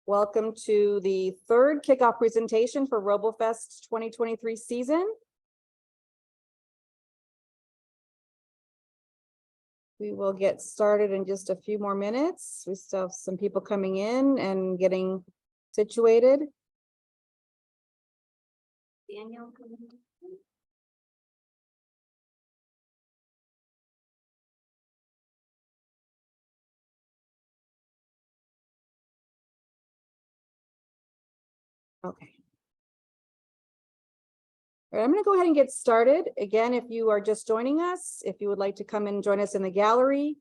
Welcome to the third kickoff presentation for Robofest 2023 season. We will get started in just a few more minutes. We still have some people coming in and getting situated. Daniel, okay. All right, I'm going to go ahead and get started. Again, if you are just joining us, if you would like to come and join us in the gallery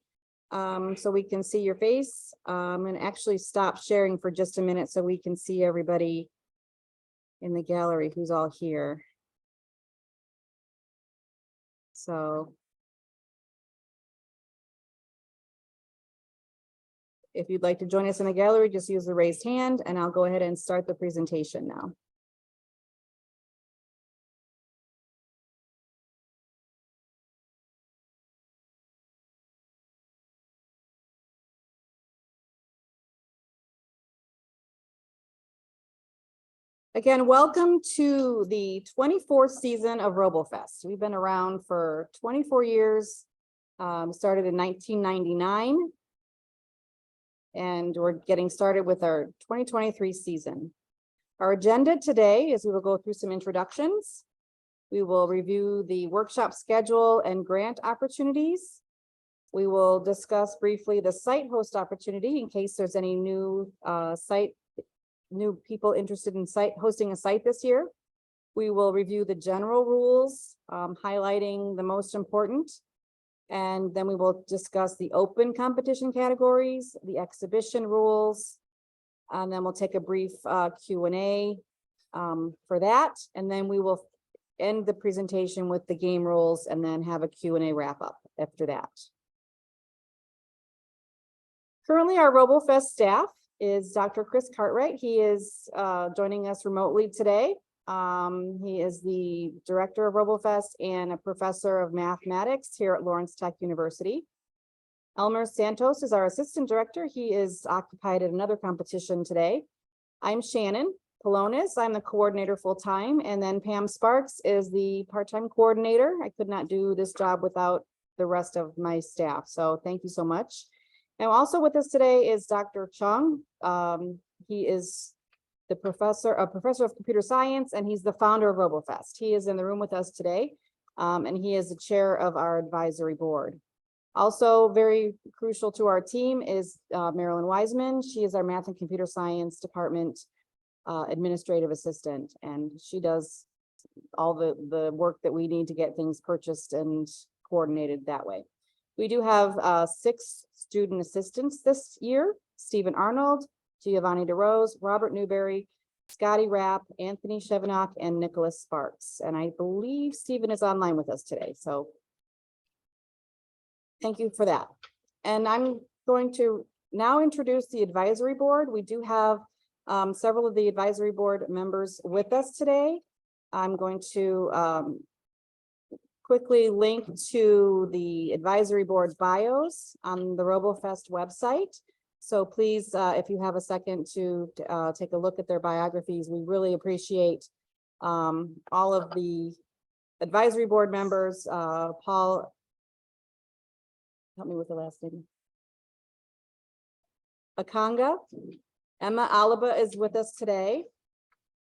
so we can see your face, and actually stop sharing for just a minute so we can see everybody in the gallery who's all here. So if you'd like to join us in the gallery, just use the raised hand and I'll go ahead and start the presentation now. Again, welcome to the 24th season of Robofest. We've been around for 24 years, started in 1999, and we're getting started with our 2023 season. Our agenda today is we will go through some introductions. We will review the workshop schedule and grant opportunities. We will discuss briefly the site host opportunity in case there's any new new people interested in hosting a site this year. We will review the general rules, highlighting the most important. And then we will discuss the open competition categories, the exhibition rules, and then we'll take a brief Q&A for that. And then we will end the presentation with the game rules and then have a Q&A wrap up after that. Currently, our Robofest staff is Dr. Chris Cartwright. He is joining us remotely today. He is the director of Robofest and a professor of mathematics here at Lawrence Tech University. Elmer Santos is our assistant director. He is occupied at another competition today. I'm Shannon Polonis. I'm the coordinator full-time, and then Pam Sparks is the part-time coordinator. I could not do this job without the rest of my staff, so thank you so much. And also with us today is Dr. Chung. He is a professor of computer science, and he's the founder of Robofest. He is in the room with us today, and he is the chair of our advisory board. Also very crucial to our team is Marilyn Wiseman. She is our math and computer science department administrative assistant, and she does all the work that we need to get things purchased and coordinated that way. We do have 6 student assistants this year: Stephen Arnold, Giovanni DeRose, Robert Newberry, Scotty Rapp, Anthony Chevenak, and Nicholas Sparks. And I believe Stephen is online with us today. So thank you for that. And I'm going to now introduce the advisory board. We do have several of the advisory board members with us today. I'm going to quickly link to the advisory board bios on the Robofest website. So please, if you have a second to take a look at their biographies, we really appreciate all of the advisory board members. Paul, help me with the last name. Akanga. Emma Alaba is with us today.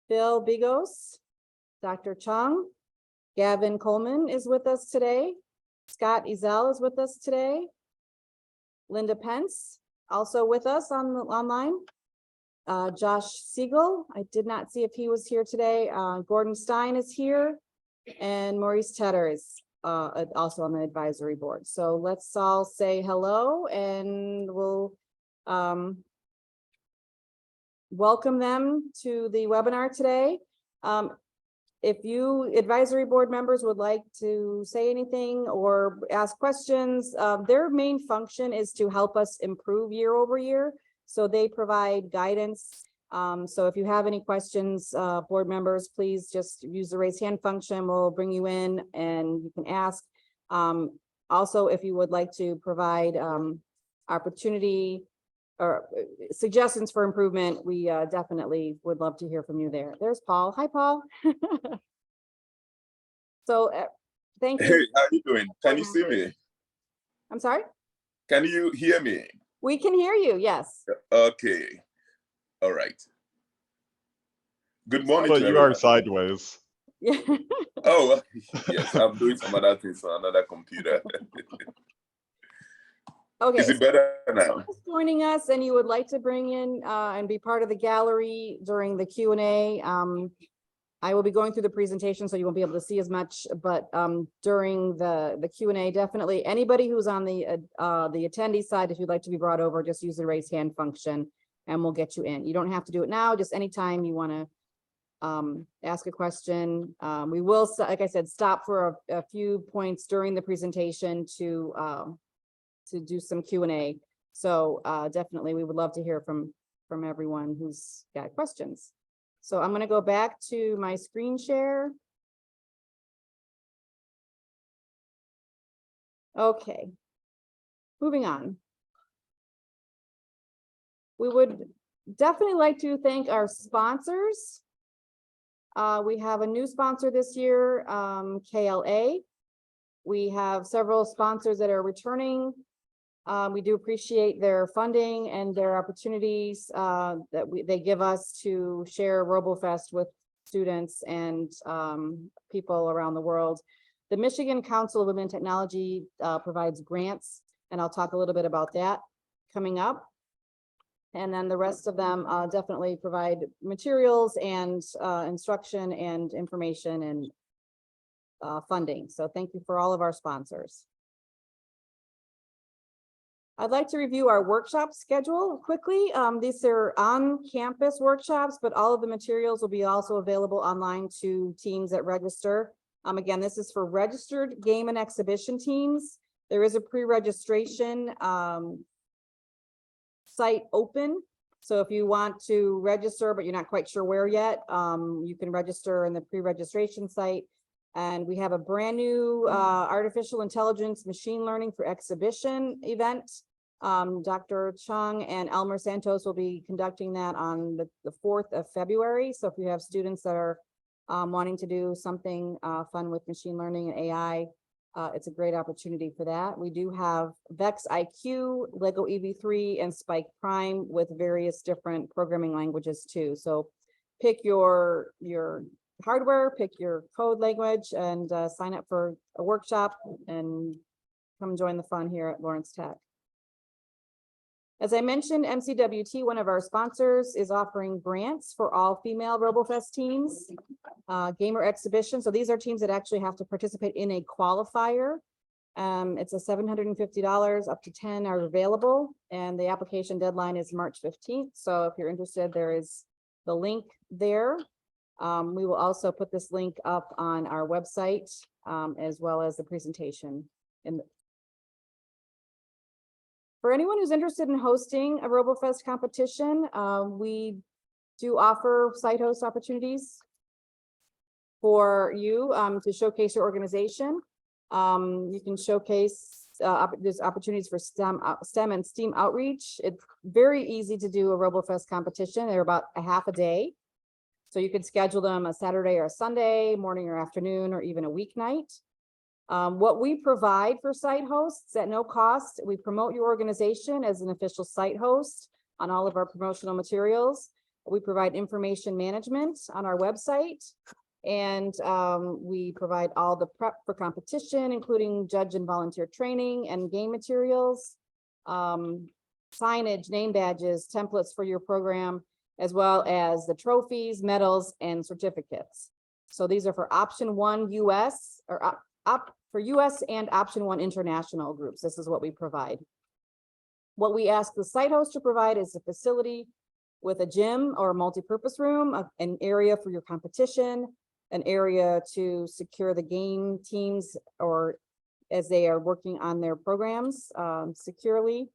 Bill Bigos, Dr. Chung. Gavin Coleman is with us today. Scott Ezel is with us today. Linda Pence, also with us online. Josh Siegel, I did not see if he was here today. Gordon Stein is here. And Maurice Tedder is also on the advisory board. So let's all say hello and we'll welcome them to the webinar today. If you advisory board members would like to say anything or ask questions, their main function is to help us improve year over year. So they provide guidance. So if you have any questions, board members, please just use the raise hand function. We'll bring you in and you can ask. Also, if you would like to provide opportunity or suggestions for improvement, we definitely would love to hear from you there. There's Paul. Hi, Paul. So thank you. Hey, how you doing? Can you see me? I'm sorry? Can you hear me? We can hear you, yes. Okay. All right. Good morning But to you everyone. are sideways. Yeah. Oh, yes, I'm doing some other things on another computer. Okay. Is it better now? Joining us and you would like to bring in and be part of the gallery during the Q&A. I will be going through the presentation, so you won't be able to see as much, but during the Q&A, definitely anybody who's on the attendee side, if you'd like to be brought over, just use the raise hand function and we'll get you in. You don't have to do it now, just anytime you want to ask a question. We will, like I said, stop for a few points during the presentation to do some Q&A. So definitely we would love to hear from everyone who's got questions. So I'm going to go back to my screen share. Okay, moving on. We would definitely like to thank our sponsors. We have a new sponsor this year, KLA. We have several sponsors that are returning. We do appreciate their funding and their opportunities that they give us to share Robofest with students and people around the world. The Michigan Council of Women in Technology provides grants, and I'll talk a little bit about that coming up. And then the rest of them definitely provide materials and instruction and information and funding. So thank you for all of our sponsors. I'd like to review our workshop schedule quickly. These are on-campus workshops, but all of the materials will be also available online to teams that register. Again, this is for registered game and exhibition teams. There is a pre-registration site open. So if you want to register, but you're not quite sure where yet, you can register in the pre-registration site. And we have a brand new artificial intelligence machine learning for exhibition event. Dr. Chung and Elmer Santos will be conducting that on the 4th of February. So if you have students that are wanting to do something fun with machine learning and AI, it's a great opportunity for that. We do have Vex IQ, Lego EV3, and Spike Prime with various different programming languages too. So pick your hardware, pick your code language, and sign up for a workshop and come join the fun here at Lawrence Tech. As I mentioned, MCWT, one of our sponsors, is offering grants for all female Robofest teams, gamer exhibition. So these are teams that actually have to participate in a qualifier. It's a $750, up to 10 are available, and the application deadline is March 15th. So if you're interested, there is the link there. We will also put this link up on our website, as well as the presentation. For anyone who's interested in hosting a Robofest competition, we do offer site host opportunities for you to showcase your organization. You can showcase, there's opportunities for STEM and STEAM outreach. It's very easy to do a Robofest competition. They're about a half a day. So you could schedule them a Saturday or a Sunday, morning or afternoon, or even a weeknight. What we provide for site hosts at no cost, we promote your organization as an official site host on all of our promotional materials. We provide information management on our website, and we provide all the prep for competition, including judge and volunteer training and game materials, signage, name badges, templates for your program, as well as the trophies, medals, and certificates. So these are for option 1 US or for US and option 1 international groups. This is what we provide. What we ask the site host to provide is a facility with a gym or a multi-purpose room, an area for your competition, an area to secure the game teams or as they are working on their programs securely.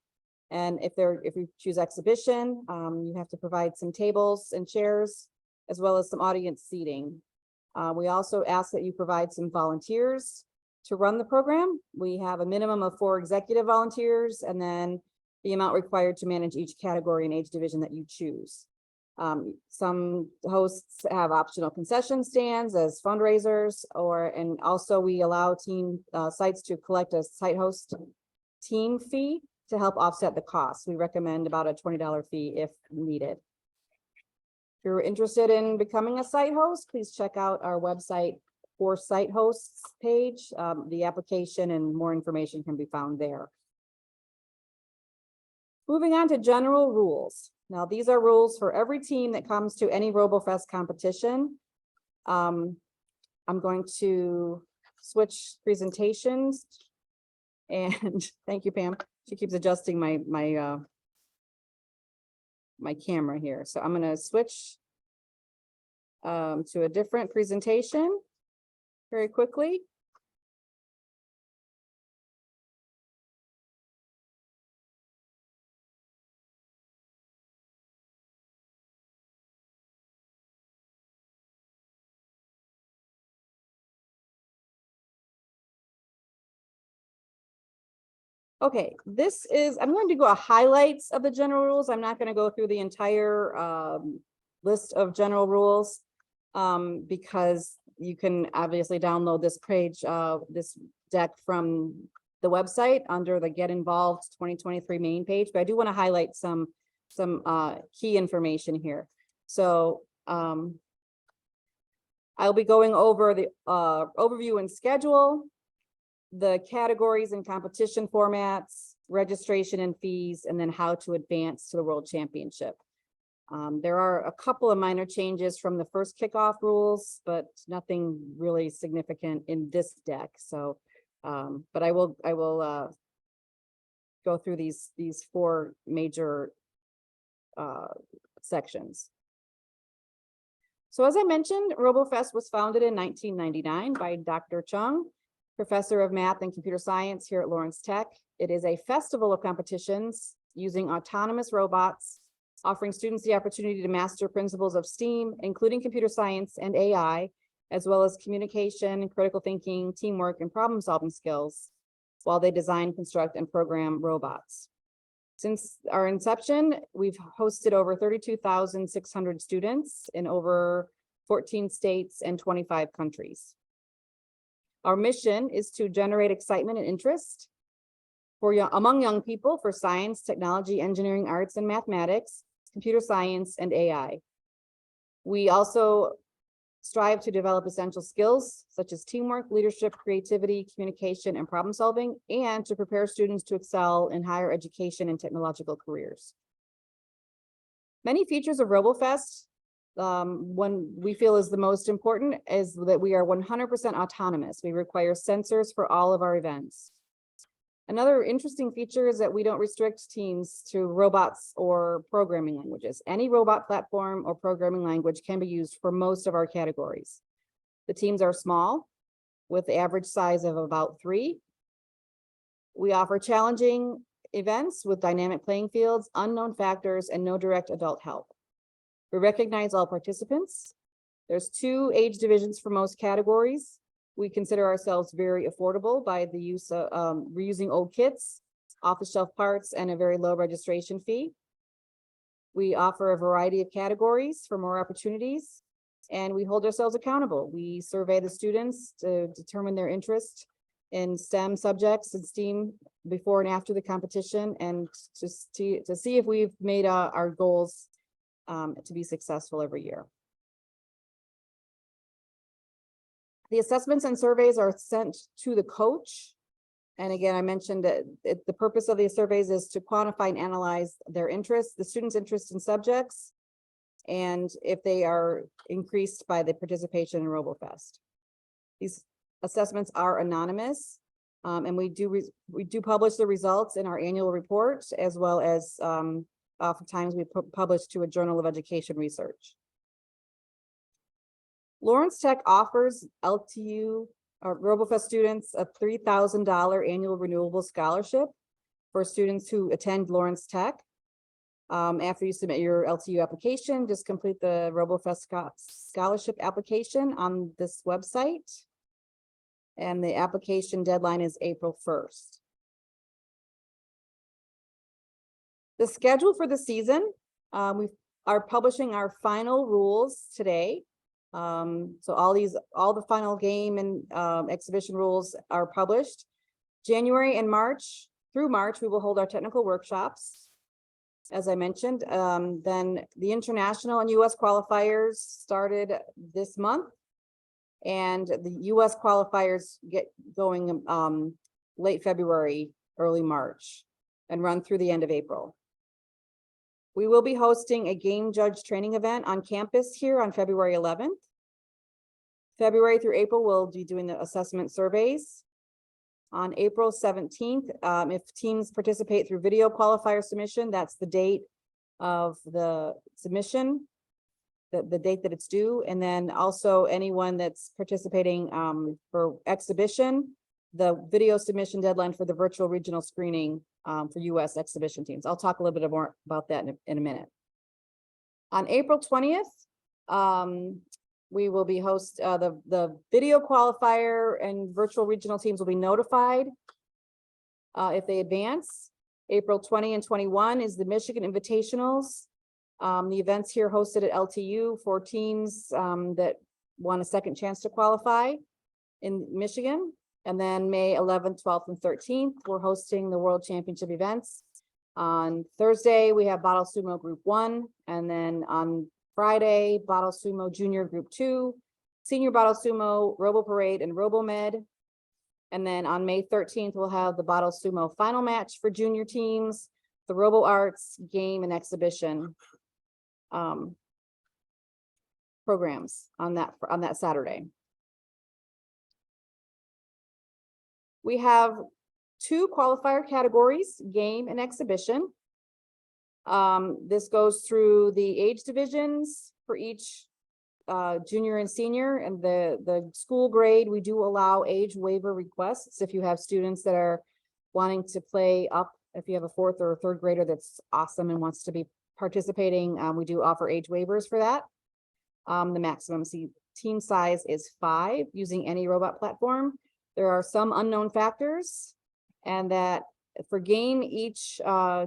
And if you choose exhibition, you have to provide some tables and chairs, as well as some audience seating. We also ask that you provide some volunteers to run the program. We have a minimum of 4 executive volunteers, and then the amount required to manage each category and age division that you choose. Some hosts have optional concession stands as fundraisers, and also we allow team sites to collect a site host team fee to help offset the cost. We recommend about a $20 fee if needed. If you're interested in becoming a site host, please check out our website for site hosts page. The application and more information can be found there. Moving on to general rules. Now, these are rules for every team that comes to any Robofest competition. I'm going to switch presentations, and thank you, Pam. She keeps adjusting my camera here. So I'm going to switch to a different presentation very quickly. Okay, I'm going to go highlights of the general rules. I'm not going to go through the entire list of general rules because you can obviously download this page, this deck from the website under the Get Involved 2023 main page, but I do want to highlight some key information here. So I'll be going over the overview and schedule, the categories and competition formats, registration and fees, and then how to advance to the World Championship. There are a couple of minor changes from the first kickoff rules, but nothing really significant in this deck. So, but I will go through these four major sections. So as I mentioned, Robofest was founded in 1999 by Dr. Chung, Professor of Math and Computer Science here at Lawrence Tech. It is a festival of competitions using autonomous robots, offering students the opportunity to master principles of STEAM, including computer science and AI, as well as communication, critical thinking, teamwork, and problem-solving skills while they design, construct, and program robots. Since our inception, we've hosted over 32,600 students in over 14 states and 25 countries. Our mission is to generate excitement and interest among young people for science, technology, engineering, arts, and mathematics, computer science, and AI. We also strive to develop essential skills such as teamwork, leadership, creativity, communication, and problem solving, and to prepare students to excel in higher education and technological careers. Many features of Robofest, one we feel is the most important, is that we are 100% autonomous. We require sensors for all of our events. Another interesting feature is that we don't restrict teams to robots or programming languages. Any robot platform or programming language can be used for most of our categories. The teams are small, with the average size of about 3. We offer challenging events with dynamic playing fields, unknown factors, and no direct adult help. We recognize all participants. There's 2 age divisions for most categories. We consider ourselves very affordable by the use of reusing old kits, off-the-shelf parts, and a very low registration fee. We offer a variety of categories for more opportunities, and we hold ourselves accountable. We survey the students to determine their interest in STEM subjects and STEAM before and after the competition, and to see if we've made our goals to be successful every year. The assessments and surveys are sent to the coach. And again, I mentioned that the purpose of these surveys is to quantify and analyze their interests, the students' interest in subjects, and if they are increased by the participation in Robofest. These assessments are anonymous, and we do publish the results in our annual report, as well as oftentimes we publish to a Journal of Education Research. Lawrence Tech offers LTU or Robofest students a $3,000 annual renewable scholarship for students who attend Lawrence Tech. After you submit your LTU application, just complete the Robofest scholarship application on this website. And the application deadline is April 1st. The schedule for the season, we are publishing our final rules today. So all the final game and exhibition rules are published. January and March, through March, we will hold our technical workshops. As I mentioned, then the international and US qualifiers started this month. And the US qualifiers get going late February, early March, and run through the end of April. We will be hosting a game judge training event on campus here on February 11th. February through April, we'll be doing the assessment surveys. On April 17th, if teams participate through video qualifier submission, that's the date of the submission, the date that it's due. And then also anyone that's participating for exhibition, the video submission deadline for the virtual regional screening for US exhibition teams. I'll talk a little bit more about that in a minute. On April 20th, we will be the video qualifier and virtual regional teams will be notified if they advance. April 20 and 21 is the Michigan Invitationals. The events here hosted at LTU for teams that want a second chance to qualify in Michigan. And then May 11th, 12th, and 13th, we're hosting the World Championship events. On Thursday, we have Bottle Sumo Group 1, and then on Friday, Bottle Sumo Junior Group 2, Senior Bottle Sumo, Robo Parade, and Robo Med. And then on May 13th, we'll have the Bottle Sumo final match for junior teams, the Robo Arts game and exhibition programs on that Saturday. We have 2 qualifier categories, game and exhibition. This goes through the age divisions for each junior and senior, and the school grade. We do allow age waiver requests if you have students that are wanting to play up. If you have a 4th or a 3rd grader that's awesome and wants to be participating, we do offer age waivers for that. The maximum team size is 5 using any robot platform. There are some unknown factors, and that for game, each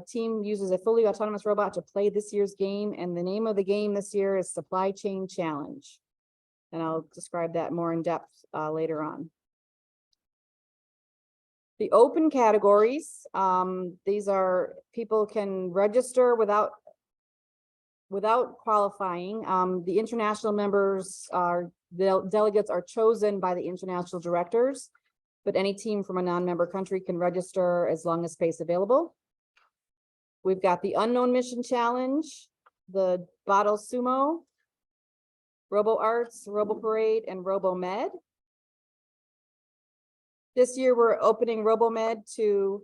team uses a fully autonomous robot to play this year's game, and the name of the game this year is Supply Chain Challenge. And I'll describe that more in depth later on. The open categories, these are people can register without qualifying. The international members delegates are chosen by the international directors, but any team from a non-member country can register as long as space available. We've got the Unknown Mission Challenge, the Bottle Sumo, Robo Arts, Robo Parade, and Robo Med. This year, we're opening Robo Med to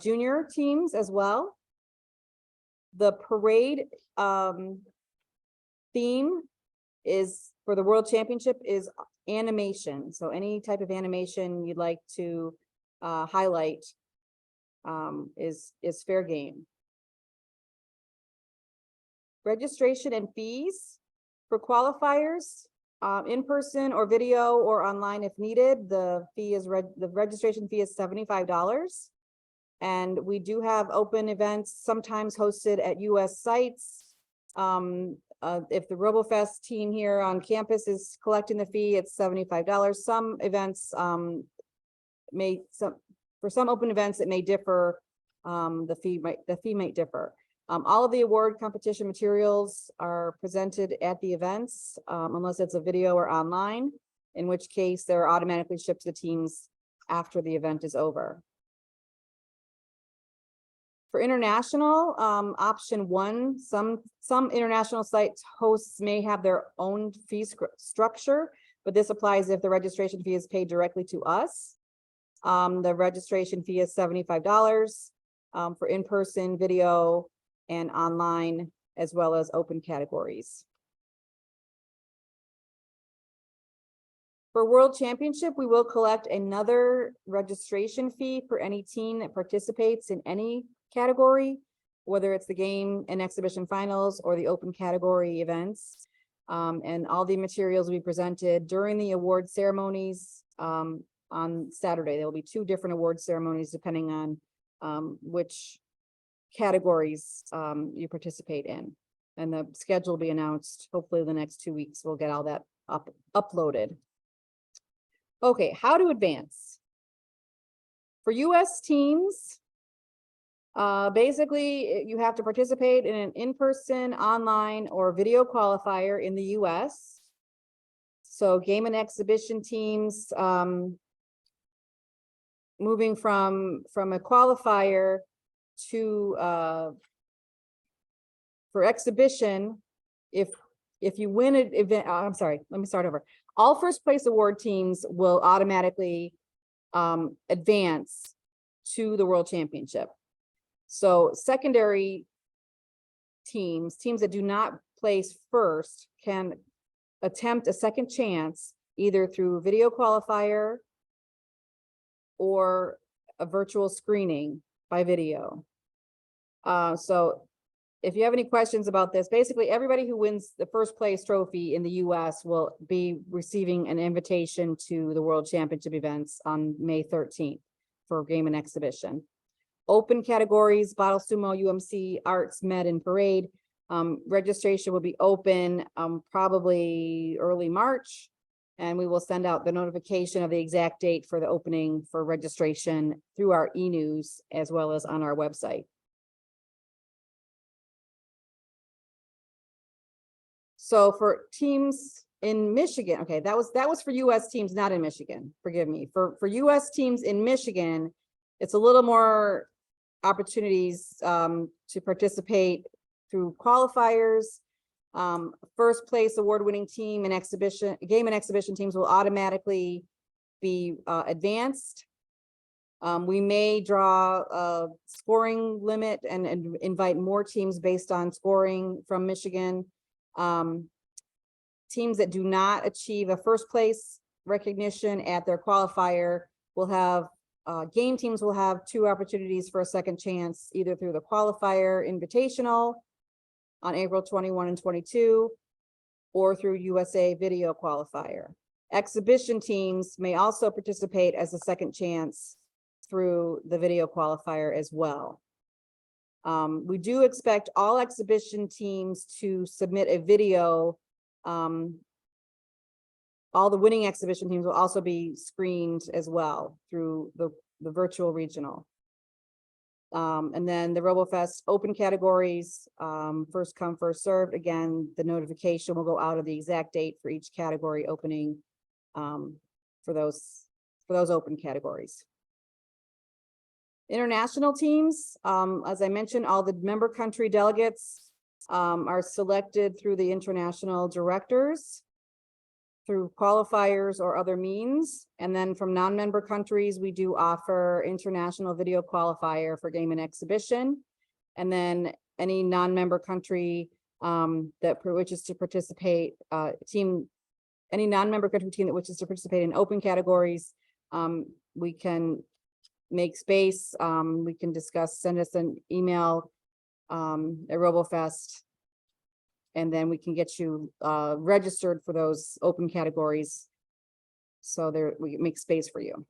junior teams as well. The parade theme is for the World Championship is animation. So any type of animation you'd like to highlight is fair game. Registration and fees for qualifiers, in person or video or online if needed. The registration fee is $75. And we do have open events sometimes hosted at US sites. If the Robofest team here on campus is collecting the fee, it's $75. Some events for some open events it may differ. The fee might differ. All of the award competition materials are presented at the events, unless it's a video or online, in which case they're automatically shipped to the teams after the event is over. For international, option 1, some international sites hosts may have their own fee structure, but this applies if the registration fee is paid directly to us. The registration fee is $75 for in-person, video, and online, as well as open categories. For World Championship, we will collect another registration fee for any team that participates in any category, whether it's the game and exhibition finals or the open category events. And all the materials will be presented during the award ceremonies on Saturday. There will be 2 different award ceremonies depending on which categories you participate in. And the schedule will be announced, hopefully the next 2 weeks, we'll get all that uploaded. Okay, how to advance. For US teams, basically you have to participate in an in-person, online, or video qualifier in the US. So game and exhibition teams, moving from a qualifier to for exhibition, if you win an event, I'm sorry, let me start over. All first place award teams will automatically advance to the World Championship. So secondary teams that do not place first can attempt a second chance either through video qualifier or a virtual screening by video. So if you have any questions about this, basically everybody who wins the first place trophy in the US will be receiving an invitation to the World Championship events on May 13th for game and exhibition. Open categories, bottle sumo, UMC, arts, med, and parade. Registration will be open probably early March, and we will send out the notification of the exact date for the opening for registration through our e-news as well as on our website. So for teams in Michigan, okay, that was for US teams, not in Michigan, forgive me. For US teams in Michigan, it's a little more opportunities to participate through qualifiers. First place award-winning team and game and exhibition teams will automatically be advanced. We may draw a scoring limit and invite more teams based on scoring from Michigan. Teams that do not achieve a first place recognition at their qualifier will have, game teams will have 2 opportunities for a second chance, either through the qualifier invitational on April 21 and 22, or through USA video qualifier. Exhibition teams may also participate as a second chance through the video qualifier as well. We do expect all exhibition teams to submit a video. All the winning exhibition teams will also be screened as well through the virtual regional. And then the Robofest open categories, first come, first served. Again, the notification will go out of the exact date for each category opening for those open categories. International teams, as I mentioned, all the member country delegates are selected through the international directors, through qualifiers or other means. And then from non-member countries, we do offer international video qualifier for game and exhibition. And then any non-member country that wishes to participate, any non-member country team that wishes to participate in open categories, we can make space. We can discuss, send us an email at Robofest, and then we can get you registered for those open categories. So there, we make space for you.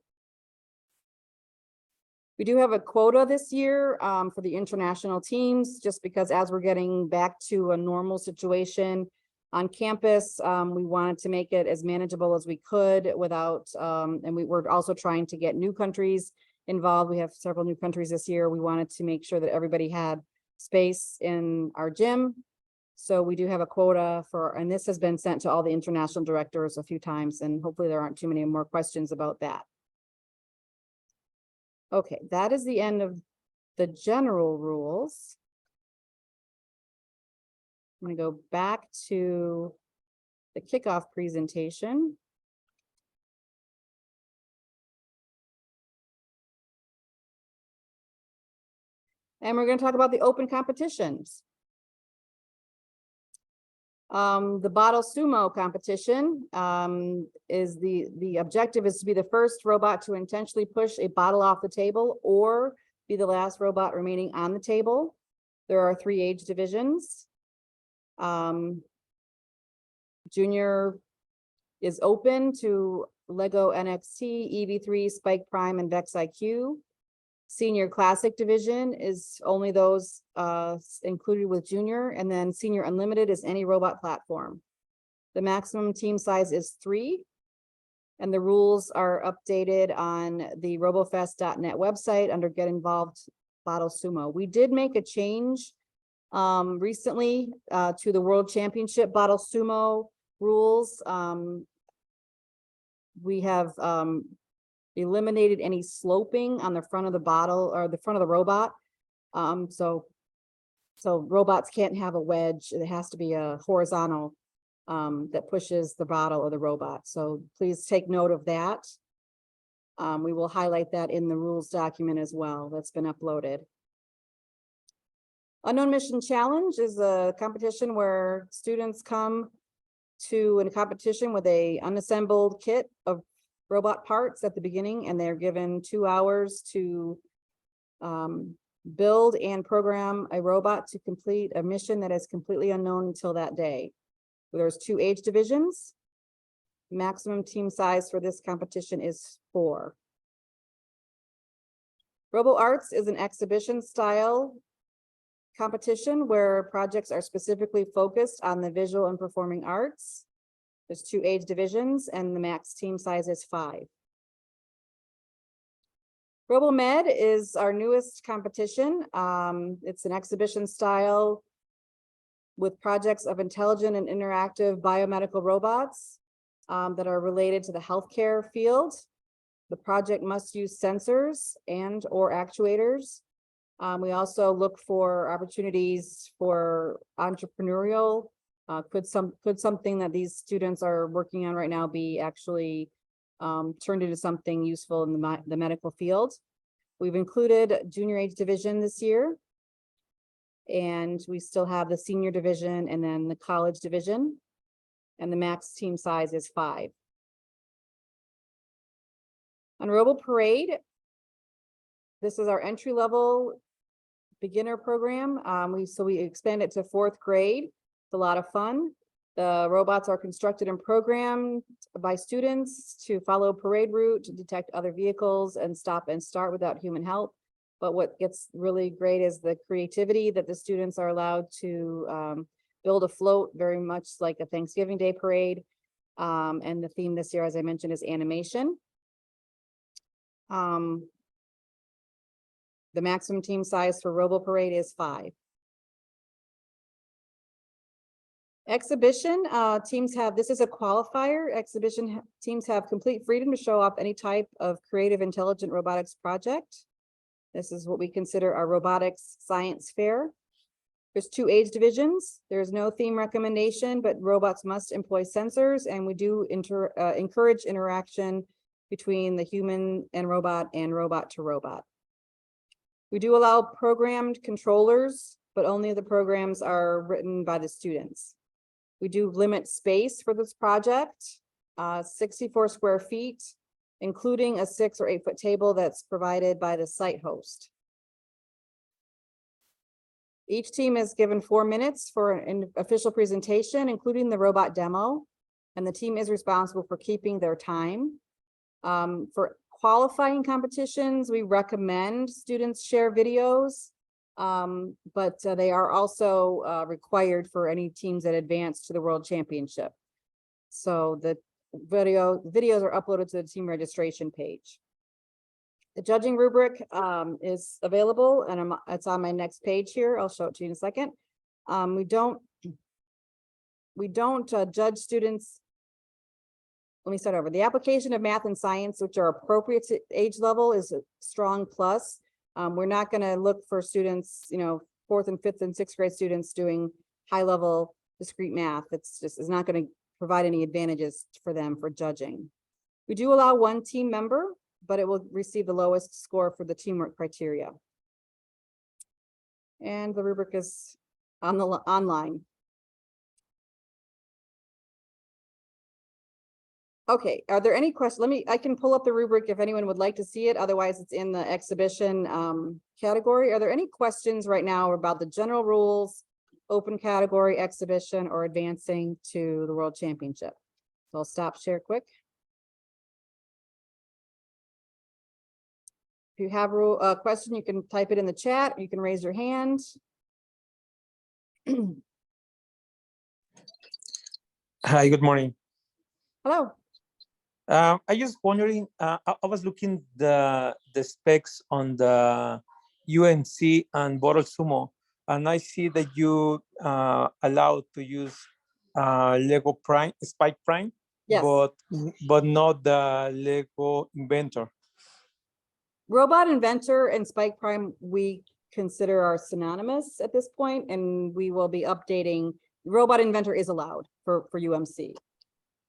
We do have a quota this year for the international teams, just because as we're getting back to a normal situation on campus, we wanted to make it as manageable as we could without, and we were also trying to get new countries involved. We have several new countries this year. We wanted to make sure that everybody had space in our gym. So we do have a quota for, and this has been sent to all the international directors a few times, and hopefully there aren't too many more questions about that. Okay, that is the end of the general rules. I'm going to go back to the kickoff presentation. And we're going to talk about the open competitions. The bottle sumo competition is the objective is to be the first robot to intentionally push a bottle off the table or be the last robot remaining on the table. There are 3 age divisions. Junior is open to Lego NXT, EV3, Spike Prime, and Vex IQ. Senior Classic Division is only those included with Junior, and then Senior Unlimited is any robot platform. The maximum team size is 3, and the rules are updated on the robofest.net website under Get Involved Bottle Sumo. We did make a change recently to the World Championship Bottle Sumo rules. We have eliminated any sloping on the front of the bottle or the front of the robot. So robots can't have a wedge. It has to be a horizontal that pushes the bottle or the robot. So please take note of that. We will highlight that in the rules document as well. That's been uploaded. Unknown Mission Challenge is a competition where students come to a competition with a unassembled kit of robot parts at the beginning, and they're given 2 hours to build and program a robot to complete a mission that is completely unknown until that day. There's 2 age divisions. Maximum team size for this competition is 4. Robo Arts is an exhibition style competition where projects are specifically focused on the visual and performing arts. There's 2 age divisions and the max team size is 5. RoboMed is our newest competition. It's an exhibition style with projects of intelligent and interactive biomedical robots that are related to the healthcare field. The project must use sensors and or actuators. We also look for opportunities for entrepreneurial. Could something that these students are working on right now be actually turned into something useful in the medical field? We've included junior age division this year. And we still have the senior division and then the college division. And the max team size is 5. On Robo Parade, this is our entry-level beginner program. We expand it to 4th grade. It's a lot of fun. The robots are constructed and programmed by students to follow parade route, to detect other vehicles and stop and start without human help. But what gets really great is the creativity that the students are allowed to build a float, very much like a Thanksgiving Day parade. And the theme this year, as I mentioned, is animation. The maximum team size for Robo Parade is 5. Exhibition teams have, this is a qualifier. Exhibition teams have complete freedom to show off any type of creative, intelligent robotics project. This is what we consider our robotics science fair. There's 2 age divisions. There's no theme recommendation, but robots must employ sensors, and we do encourage interaction between the human and robot to robot. We do allow programmed controllers, but only the programs are written by the students. We do limit space for this project, 64 square feet, including a 6 or 8 foot table that's provided by the site host. Each team is given 4 minutes for an official presentation, including the robot demo, and the team is responsible for keeping their time. For qualifying competitions, we recommend students share videos, but they are also required for any teams that advance to the World Championship. So the videos are uploaded to the team registration page. The judging rubric is available, and it's on my next page here. I'll show it to you in a second. We don't judge students. Let me start over. The application of math and science, which are appropriate to age level, is a strong plus. We're not going to look for students, 4th and 5th and 6th grade students doing high level discrete math. It's not going to provide any advantages for them for judging. We do allow 1 team member, but it will receive the lowest score for the teamwork criteria. And the rubric is on the online. Okay, are there any questions? I can pull up the rubric if anyone would like to see it. Otherwise, it's in the exhibition category. Are there any questions right now about the general rules, open category, exhibition, or advancing to the World Championship? So I'll stop share quick. If you have a question, you can type it in the chat. You can raise your hand. Hi, good morning. Hello. I just wondering, I was looking the specs on the UMC and Bottle Sumo, and I see that you allowed to use Lego Prime, Spike Prime, Yes. but not the Lego Inventor. Robot Inventor and Spike Prime, we consider are synonymous at this point, and we will be updating. Robot Inventor is allowed for UMC.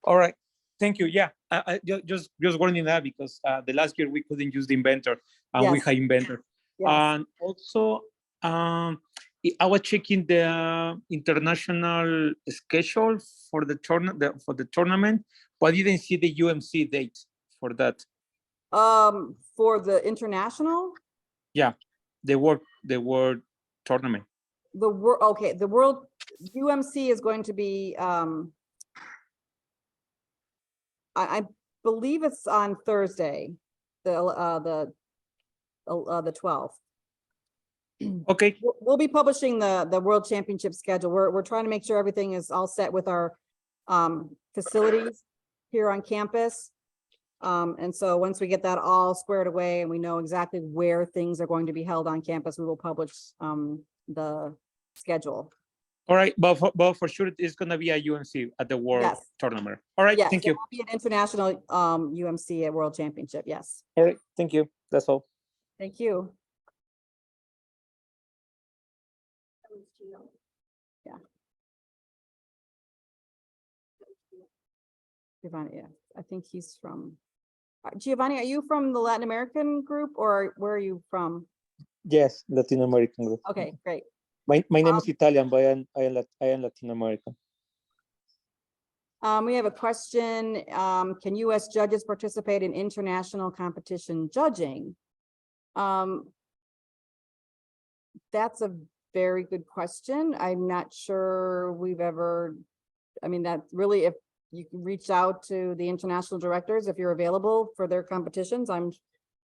All right, thank you. Yeah, I just wondering that because the last year we couldn't use the Inventor, and we Yes. had Inventor. Yes. And also, I was checking the international schedule for the tournament, but I didn't see the UMC date for that. For the international, Yeah, the world tournament. the world UMC is going to be I believe it's on Thursday, the 12th. Okay. We'll be publishing the World Championship schedule. We're trying to make sure everything is all set with our facilities here on campus. And so once we get that all squared away and we know exactly where things are going to be held on campus, we will publish the schedule. All right, but for sure it's going to be a UMC at the World Tournament. All right, Yes, thank there you. will be an international UMC at World Championship. Yes. All right, thank you. That's all. Thank you. Yeah. Giovanni, yeah, I think he's from Giovanni. Are you from the Latin American group, or where are you from? Yes, Latin American group. Okay, great. My name is Italian, but I am Latin American. We have a question. Can U.S. judges participate in international competition judging? That's a very good question. I'm not sure we've ever, I mean, that really, if you can reach out to the international directors, if you're available for their competitions, I'm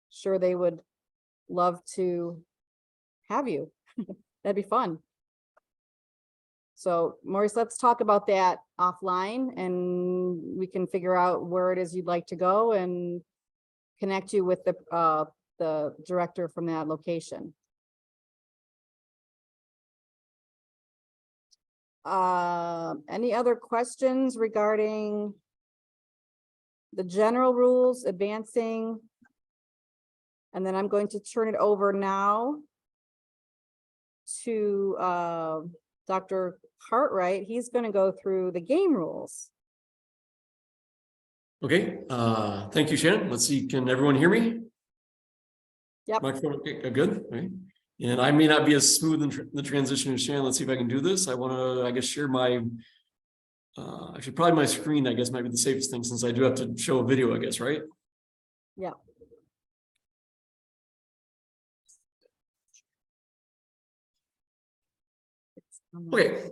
sure they would love to have you. That'd be fun. So Maurice, let's talk about that offline and we can figure out where it is you'd like to go and connect you with the director from that location. Any other questions regarding the general rules, advancing? And then I'm going to turn it over now to Dr. Cartwright. He's going to go through the game rules. Okay, thank you, Shannon. Let's see, can everyone hear me? Yep. Microphone, okay, good. Okay. And I may not be as smooth in the transition as Shannon. Let's see if I can do this. I want to, I guess, share my, actually probably my screen, I guess, might be the safest thing since I do have to show a video, I guess, right? Yeah. Okay,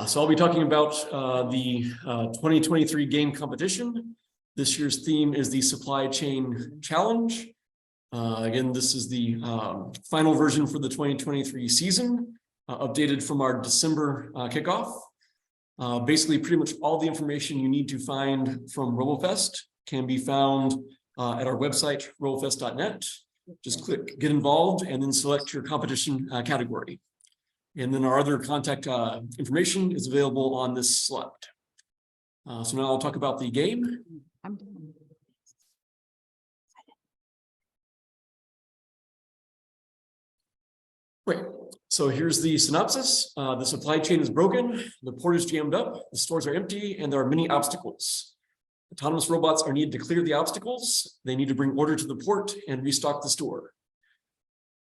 so I'll be talking about the 2023 game competition. This year's theme is the Supply Chain Challenge. Again, this is the final version for the 2023 season, updated from our December kickoff. Basically, pretty much all the information you need to find from Robofest can be found at our website, robofest.net. Just click Get Involved and then select your competition category. And then our other contact information is available on this slide. So now I'll talk about the game. Great. So here's the synopsis. The supply chain is broken, the port is jammed up, the stores are empty, and there are many obstacles. Autonomous robots are needed to clear the obstacles. They need to bring order to the port and restock the store.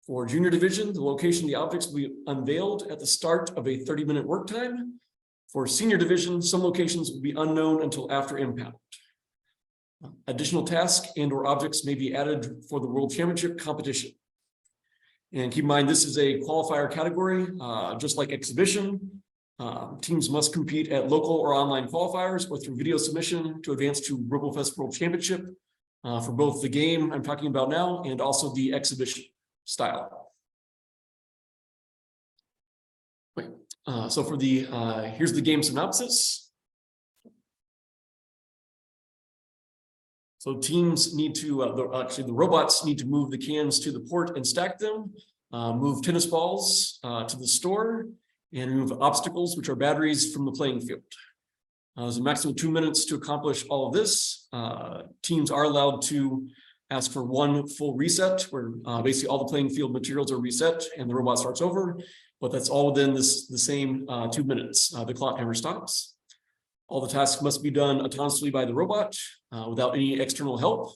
For junior division, the location of the objects will be unveiled at the start of a 30-minute work time. For senior division, some locations will be unknown until after impound. Additional tasks and or objects may be added for the World Championship competition. And keep in mind, this is a qualifier category, just like exhibition. Teams must compete at local or online qualifiers or through video submission to advance to Robofest World Championship. for both the game I'm talking about now and also the exhibition style. So for the, here's the game synopsis. So teams need to, the robots need to move the cans to the port and stack them, move tennis balls to the store, and remove obstacles, which are batteries, from the playing field. There's a maximum of 2 minutes to accomplish all of this. Teams are allowed to ask for one full reset, where basically all the playing field materials are reset and the robot starts over, but that's all within the same 2 minutes. The clock never stops. All the tasks must be done autonomously by the robot without any external help.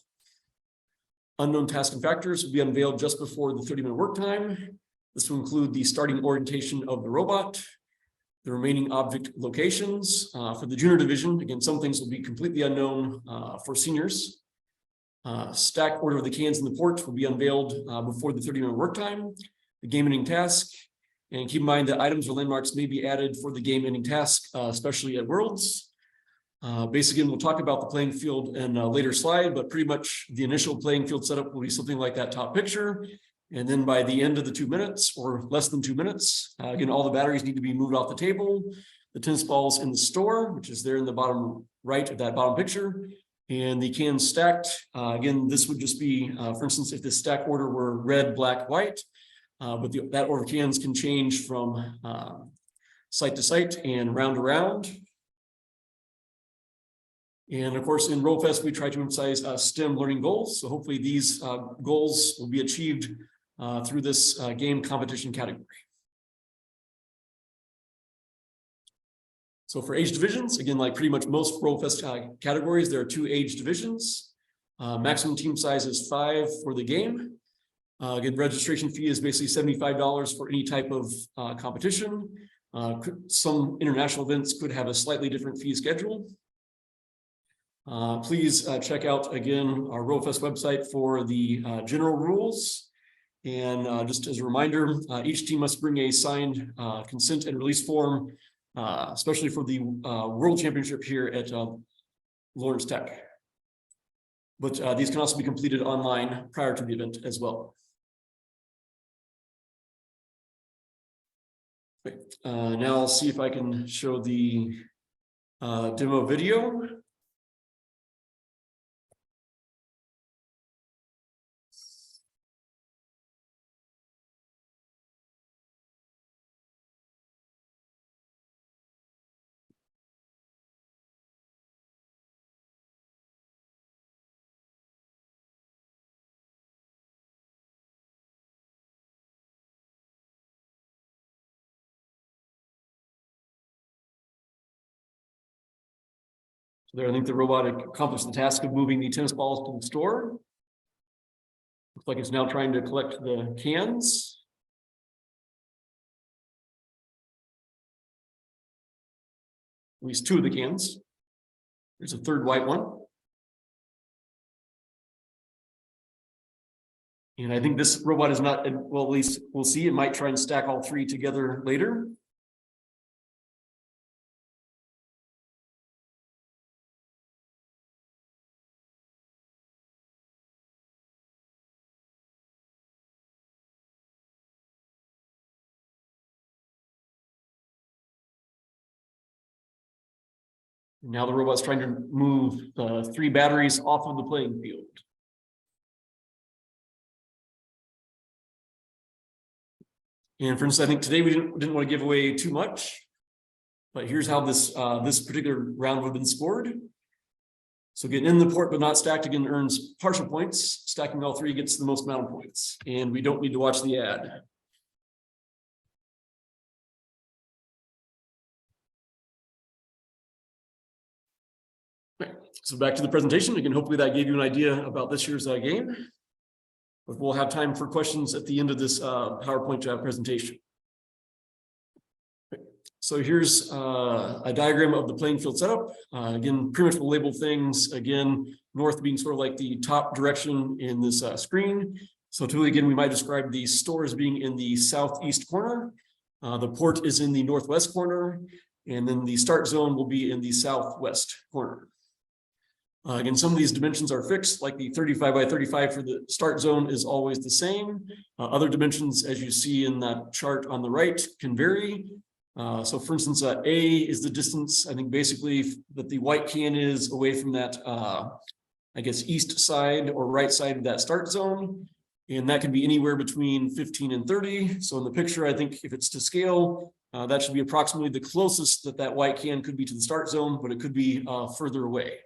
Unknown tasks and factors will be unveiled just before the 30-minute work time. This will include the starting orientation of the robot, the remaining object locations. For the junior division, again, some things will be completely unknown for seniors. Stack order of the cans in the port will be unveiled before the 30-minute work time. The game ending task, and keep in mind that items or landmarks may be added for the game ending task, especially at Worlds. Basically, we'll talk about the playing field in a later slide, but pretty much the initial playing field setup will be something like that top picture. And then by the end of the 2 minutes or less than 2 minutes, again, all the batteries need to be moved off the table. The tennis balls in the store, which is there in the bottom right of that bottom picture, and the cans stacked. Again, this would just be, for instance, if the stack order were red, black, white, but that order of cans can change from site to site and round to round. And of course, in Robofest, we try to emphasize STEM learning goals. So hopefully these goals will be achieved through this game competition category. So for age divisions, again, like pretty much most Robofest categories, there are 2 age divisions. Maximum team size is 5 for the game. Again, registration fee is basically $75 for any type of competition. Some international events could have a slightly different fee schedule. Please check out, again, our Robofest website for the general rules. And just as a reminder, each team must bring a signed consent and release form, especially for the World Championship here at Lawrence Tech. But these can also be completed online prior to the event as well. Okay. Now I'll see if I can show the demo video. So there, I think the robot accomplished the task of moving the tennis balls to the store. Looks like it's now trying to collect the cans. At least 2 of the cans. There's a 3rd white one. And I think this robot is not, well, at least we'll see. It might try and stack all 3 together later. Now the robot's trying to move 3 batteries off of the playing field. And for instance, I think today we didn't want to give away too much, but here's how this this particular round would have been scored. So getting in the port but not stacked again earns partial points. Stacking all 3 gets the most amount of points, and we don't need to watch the ad. So back to the presentation. Again, hopefully that gave you an idea about this year's game. But we'll have time for questions at the end of this PowerPoint presentation. So here's a diagram of the playing field setup. Again, pretty much we'll label things, again, north being sort of like the top direction in this screen. So typically, again, we might describe the store as being in the southeast corner. The port is in the northwest corner. And then the start zone will be in the southwest corner. Again, some of these dimensions are fixed, like the 35 by 35 for the start zone is always the same. Other dimensions, as you see in that chart on the right, can vary. So for instance, A is the distance, I think basically that the white can is away from that, I guess, east side or right side of that start zone. And that can be anywhere between 15 and 30. So in the picture, I think if it's to scale, that should be approximately the closest that that white can could be to the start zone, but it could be further away.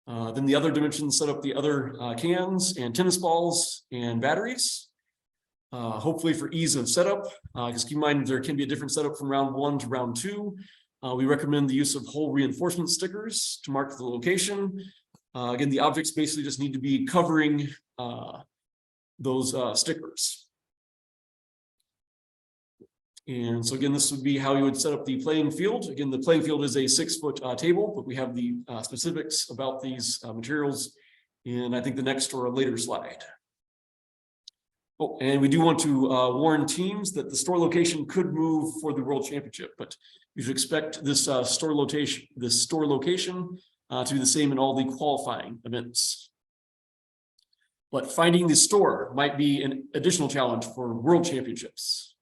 Then the other dimensions set up the other cans and tennis balls and batteries. Hopefully for ease of setup, because keep in mind there can be a different setup from round 1 to round 2. We recommend the use of hole reinforcement stickers to mark the location. Again, the objects basically just need to be covering those stickers. And so again, this would be how you would set up the playing field. Again, the playing field is a 6-foot table, but we have the specifics about these materials in, I think, the next or a later slide. Oh, and we do want to warn teams that the store location could move for the World Championship, but you should expect this store location to be the same in all the qualifying events. But finding the store might be an additional challenge for World Championships.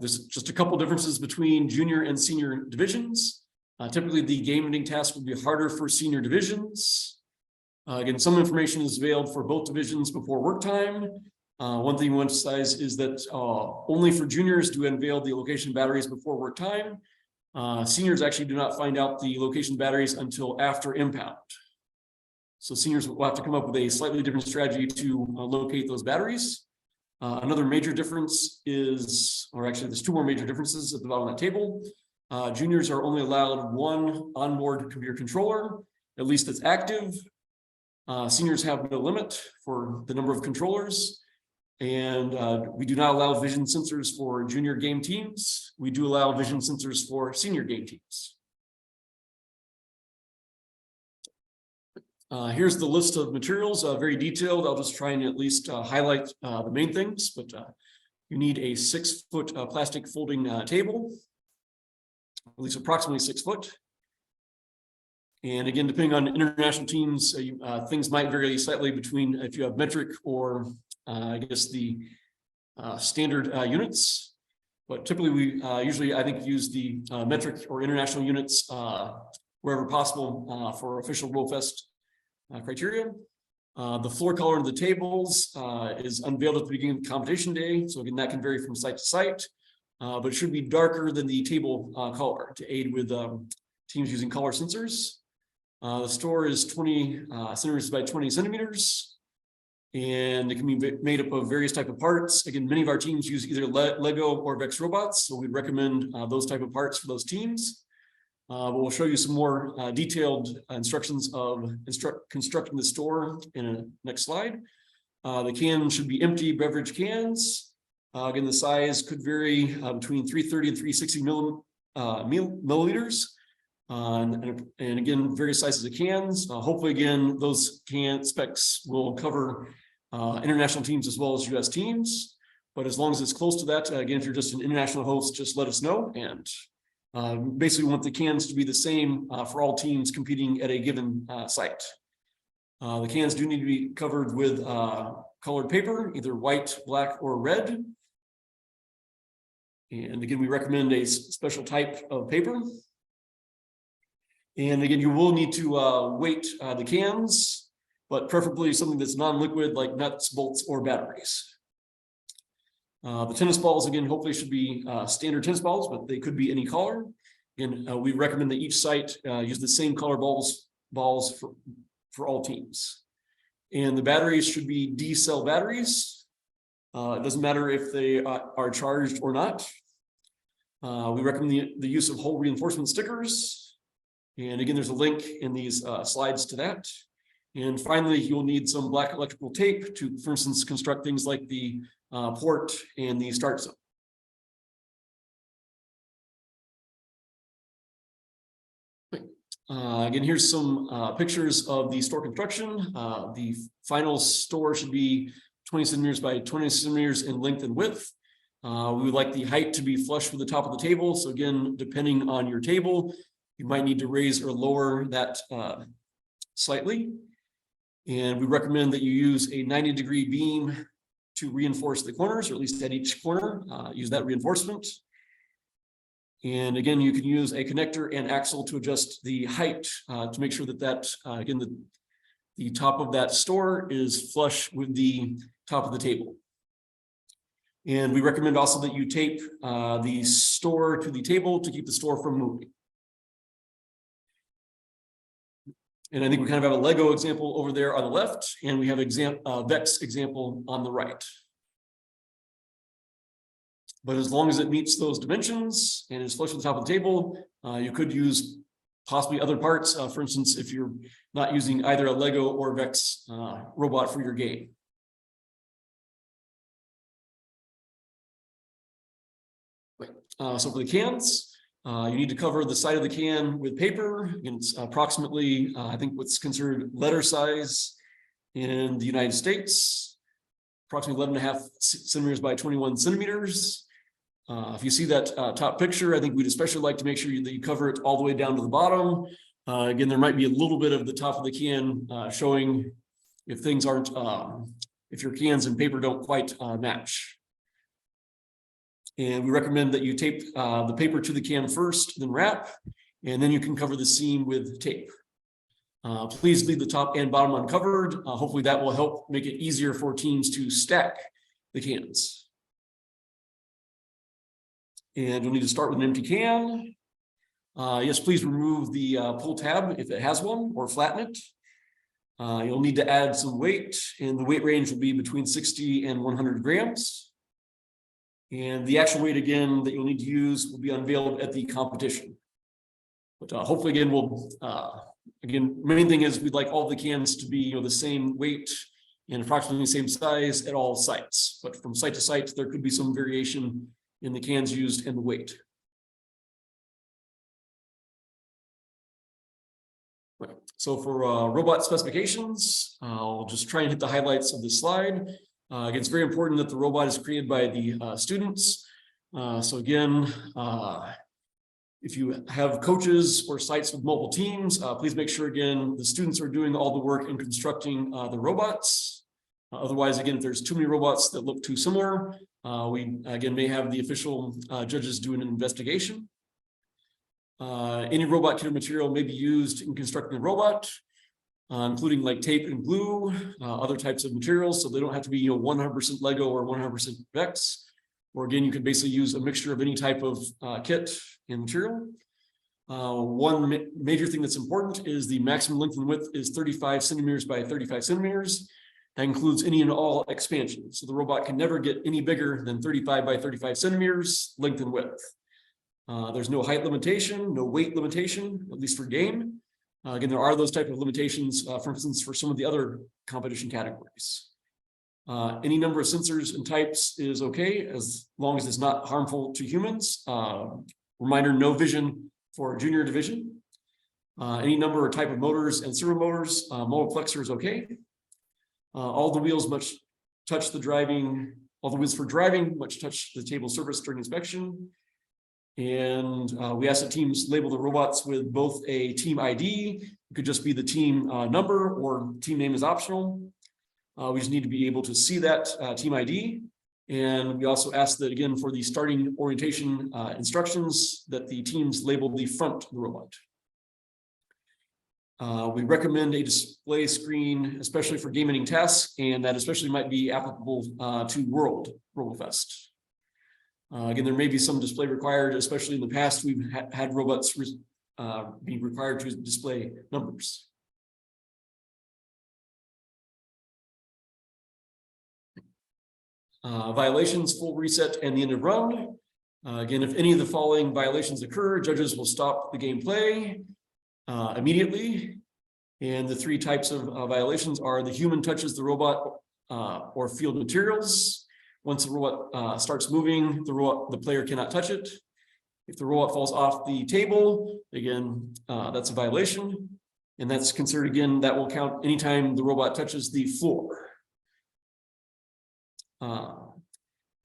There's just a couple differences between junior and senior divisions. Typically, the game ending task would be harder for senior divisions. Again, some information is available for both divisions before work time. One thing we emphasize is that only for juniors do we unveil the location batteries before work time. Seniors actually do not find out the location batteries until after impound. So seniors will have to come up with a slightly different strategy to locate those batteries. Another major difference is, or actually there's 2 more major differences at the bottom of the table. Juniors are only allowed 1 onboard computer controller, at least that's active. Seniors have no limit for the number of controllers. And we do not allow vision sensors for junior game teams. We do allow vision sensors for senior game teams. Here's the list of materials, very detailed. I'll just try and at least highlight the main things, but you need a 6-foot plastic folding table, at least approximately 6 foot. And again, depending on international teams, things might vary slightly between if you have metric or I guess the standard units. But typically we usually, I think, use the metric or international units wherever possible for official Robofest criteria. The floor color of the tables is unveiled at the beginning of the competition day. So again, that can vary from site to site, but it should be darker than the table color to aid with teams using color sensors. The store is 20 centimeters by 20 centimeters, and it can be made up of various type of parts. Again, many of our teams use either Lego or Vex robots, so we'd recommend those type of parts for those teams. But we'll show you some more detailed instructions of constructing the store in a next slide. The cans should be empty beverage cans. Again, the size could vary between 330 and 360 milliliters. And again, various sizes of cans. Hopefully, again, those can specs will cover international teams as well as US teams. But as long as it's close to that, again, if you're just an international host, just let us know. And basically want the cans to be the same for all teams competing at a given site. The cans do need to be covered with colored paper, either white, black, or red. And again, we recommend a special type of paper. And again, you will need to weight the cans, but preferably something that's non-liquid like nuts, bolts, or batteries. The tennis balls, again, hopefully should be standard tennis balls, but they could be any color. And we recommend that each site use the same color balls for all teams. And the batteries should be D-cell batteries. It doesn't matter if they are charged or not. We recommend the use of hole reinforcement stickers. And again, there's a link in these slides to that. And finally, you'll need some black electrical tape to, for instance, construct things like the port and the start zone. Again, here's some pictures of the store construction. The final store should be 20 centimeters by 20 centimeters in length and width. We would like the height to be flush with the top of the table. So again, depending on your table, you might need to raise or lower that slightly. And we recommend that you use a 90-degree beam to reinforce the corners, or at least at each corner, use that reinforcement. And again, you can use a connector and axle to adjust the height to make sure that again, the top of that store is flush with the top of the table. And we recommend also that you tape the store to the table to keep the store from moving. And I think we kind of have a Lego example over there on the left, and we have VEX example on the right. But as long as it meets those dimensions and is flush with the top of the table, you could use possibly other parts. For instance, if you're not using either a Lego or VEX robot for your game. So for the cans, you need to cover the side of the can with paper. And it's approximately, I think what's considered letter size in the United States, approximately 11.5 centimeters by 21 centimeters. If you see that top picture, I think we'd especially like to make sure that you cover it all the way down to the bottom. Again, there might be a little bit of the top of the can showing if things aren't, if your cans and paper don't quite match. And we recommend that you tape the paper to the can first, then wrap, and then you can cover the seam with tape. Please leave the top and bottom uncovered. Hopefully that will help make it easier for teams to stack the cans. And you'll need to start with an empty can. Yes, please remove the pull tab if it has one, or flatten it. You'll need to add some weight, and the weight range will be between 60 and 100 grams. And the actual weight, again, that you'll need to use will be unveiled at the competition. But hopefully, again, main thing is we'd like all the cans to be the same weight and approximately the same size at all sites. But from site to site, there could be some variation in the cans used and the weight. Right. So for robot specifications, I'll just try and hit the highlights of this slide. Again, it's very important that the robot is created by the students. So again, if you have coaches or sites with multiple teams, please make sure, again, the students are doing all the work in constructing the robots. Otherwise, again, if there's too many robots that look too similar, we, again, may have the official judges doing an investigation. Any robot kit or material may be used in constructing the robot, including like tape and glue, other types of materials, so they don't have to be 100% Lego or 100% VEX. Or again, you could basically use a mixture of any type of kit and material. One major thing that's important is the maximum length and width is 35 centimeters by 35 centimeters. That includes any and all expansion. So the robot can never get any bigger than 35 by 35 centimeters length and width. There's no height limitation, no weight limitation, at least for game. Again, there are those type of limitations, for instance, for some of the other competition categories. Any number of sensors and types is okay, as long as it's not harmful to humans. Reminder, no vision for junior division. Any number or type of motors and servo motors, multiplexer is okay. All the wheels must touch the driving, all the wheels for driving must touch the table surface during inspection. And we ask that teams label the robots with both a team ID, it could just be the team number, or team name is optional. We just need to be able to see that team ID. And we also ask that, again, for the starting orientation instructions, that the teams label the front of the robot. We recommend a display screen, especially for game ending tasks, and that especially might be applicable to World Robofest. Again, there may be some display required, especially in the past, we've had robots be required to display numbers. Violations, full reset, and the end of run. Again, if any of the following violations occur, judges will stop the gameplay immediately. And the three types of violations are: the human touches the robot or field materials. Once the robot starts moving, the player cannot touch it. If the robot falls off the table, again, that's a violation. And that's considered, again, that will count anytime the robot touches the floor.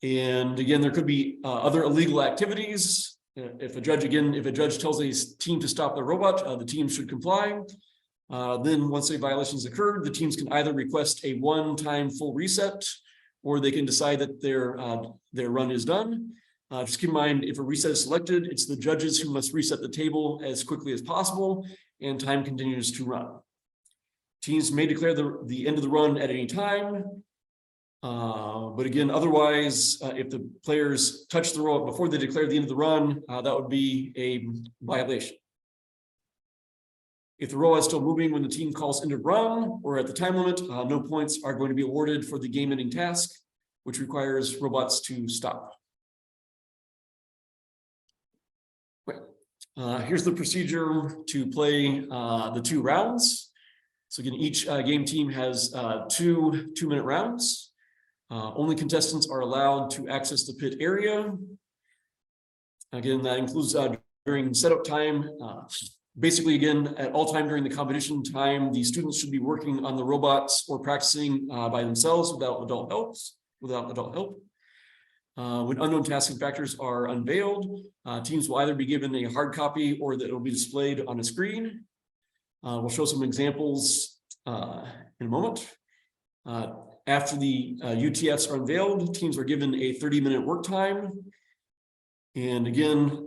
And again, there could be other illegal activities. if a judge tells a team to stop the robot, the team should comply. Then once a violation has occurred, the teams can either request a one-time full reset, or they can decide that their run is done. Just keep in mind, if a reset is selected, it's the judges who must reset the table as quickly as possible, and time continues to run. Teams may declare the end of the run at any time. But again, otherwise, if the players touch the robot before they declare the end of the run, that would be a violation. If the robot is still moving when the team calls end of run or at the time limit, no points are going to be awarded for the game-ending task, which requires robots to stop. Here's the procedure to play the 2 rounds. So again, each game team has 2 two-minute rounds. Only contestants are allowed to access the pit area. Again, that includes during setup time. Basically, again, at all time during the competition time, the students should be working on the robots or practicing by themselves without adult help. When unknown tasking factors are unveiled, teams will either be given a hard copy or that it will be displayed on a screen. We'll show some examples in a moment. After the UTFs are unveiled, teams are given a 30-minute work time. And again,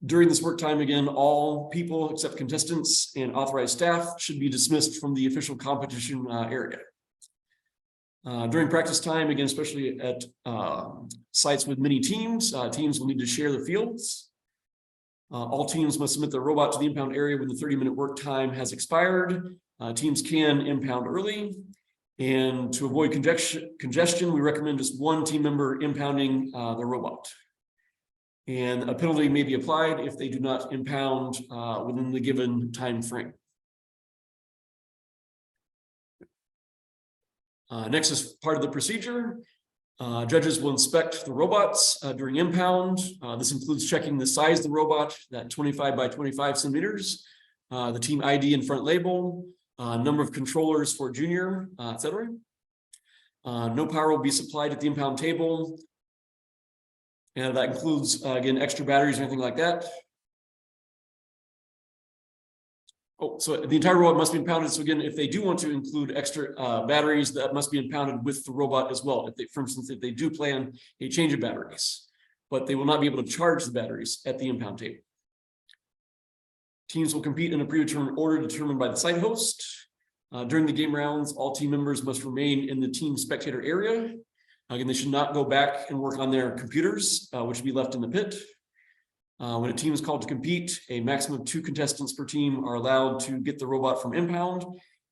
during this work time, again, all people except contestants and authorized staff should be dismissed from the official competition area. During practice time, again, especially at sites with many teams, teams will need to share the fields. All teams must submit their robot to the impound area when the 30-minute work time has expired. Teams can impound early. And to avoid congestion, we recommend just one team member impounding the robot. And a penalty may be applied if they do not impound within the given time frame. Next is part of the procedure. Judges will inspect the robots during impound. This includes checking the size of the robot, that 25 by 25 centimeters, the team ID and front label, number of controllers for junior, etc. No power will be supplied at the impound table. And that includes, again, extra batteries or anything like that. Oh, so the entire robot must be impounded. So again, if they do want to include extra batteries, that must be impounded with the robot as well. If they, for instance, if they do plan a change of batteries, but they will not be able to charge the batteries at the impound table. Teams will compete in a predetermined order determined by the site host. During the game rounds, all team members must remain in the team spectator area. Again, they should not go back and work on their computers, which will be left in the pit. When a team is called to compete, a maximum of 2 contestants per team are allowed to get the robot from impound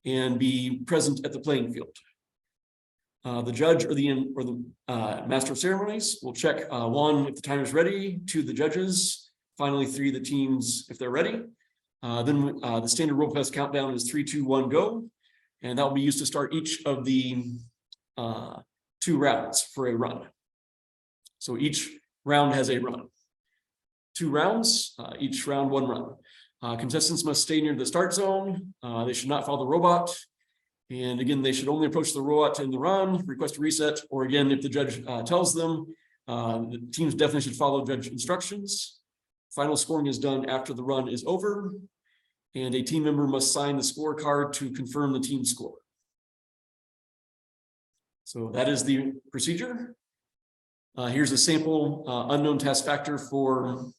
and be present at the playing field. The judge or the master of ceremonies will check 1 if the timer is ready, 2 the judges, finally 3 the teams if they're ready. Then the standard Robofest countdown is 3, 2, 1, go, and that will be used to start each of the 2 rounds for a run. So each round has a run. 2 rounds, each round 1 run. Contestants must stay near the start zone. They should not follow the robot. And again, they should only approach the robot to end the run, request a reset, or again, if the judge tells them, the teams definitely should follow judge instructions. Final scoring is done after the run is over, and a team member must sign the scorecard to confirm the team score. So that is the procedure. Here's a sample unknown task factor for,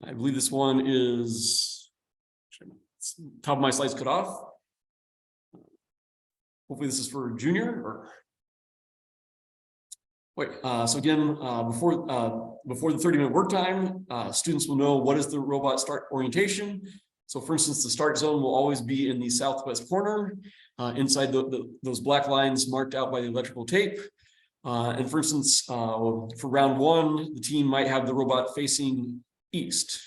I believe this one is, top of my slides cut off. Hopefully this is for junior or. Wait, so again, before the 30-minute work time, students will know what is the robot start orientation. So for instance, the start zone will always be in the southwest corner, inside those black lines marked out by the electrical tape. And for instance, for round 1, the team might have the robot facing east.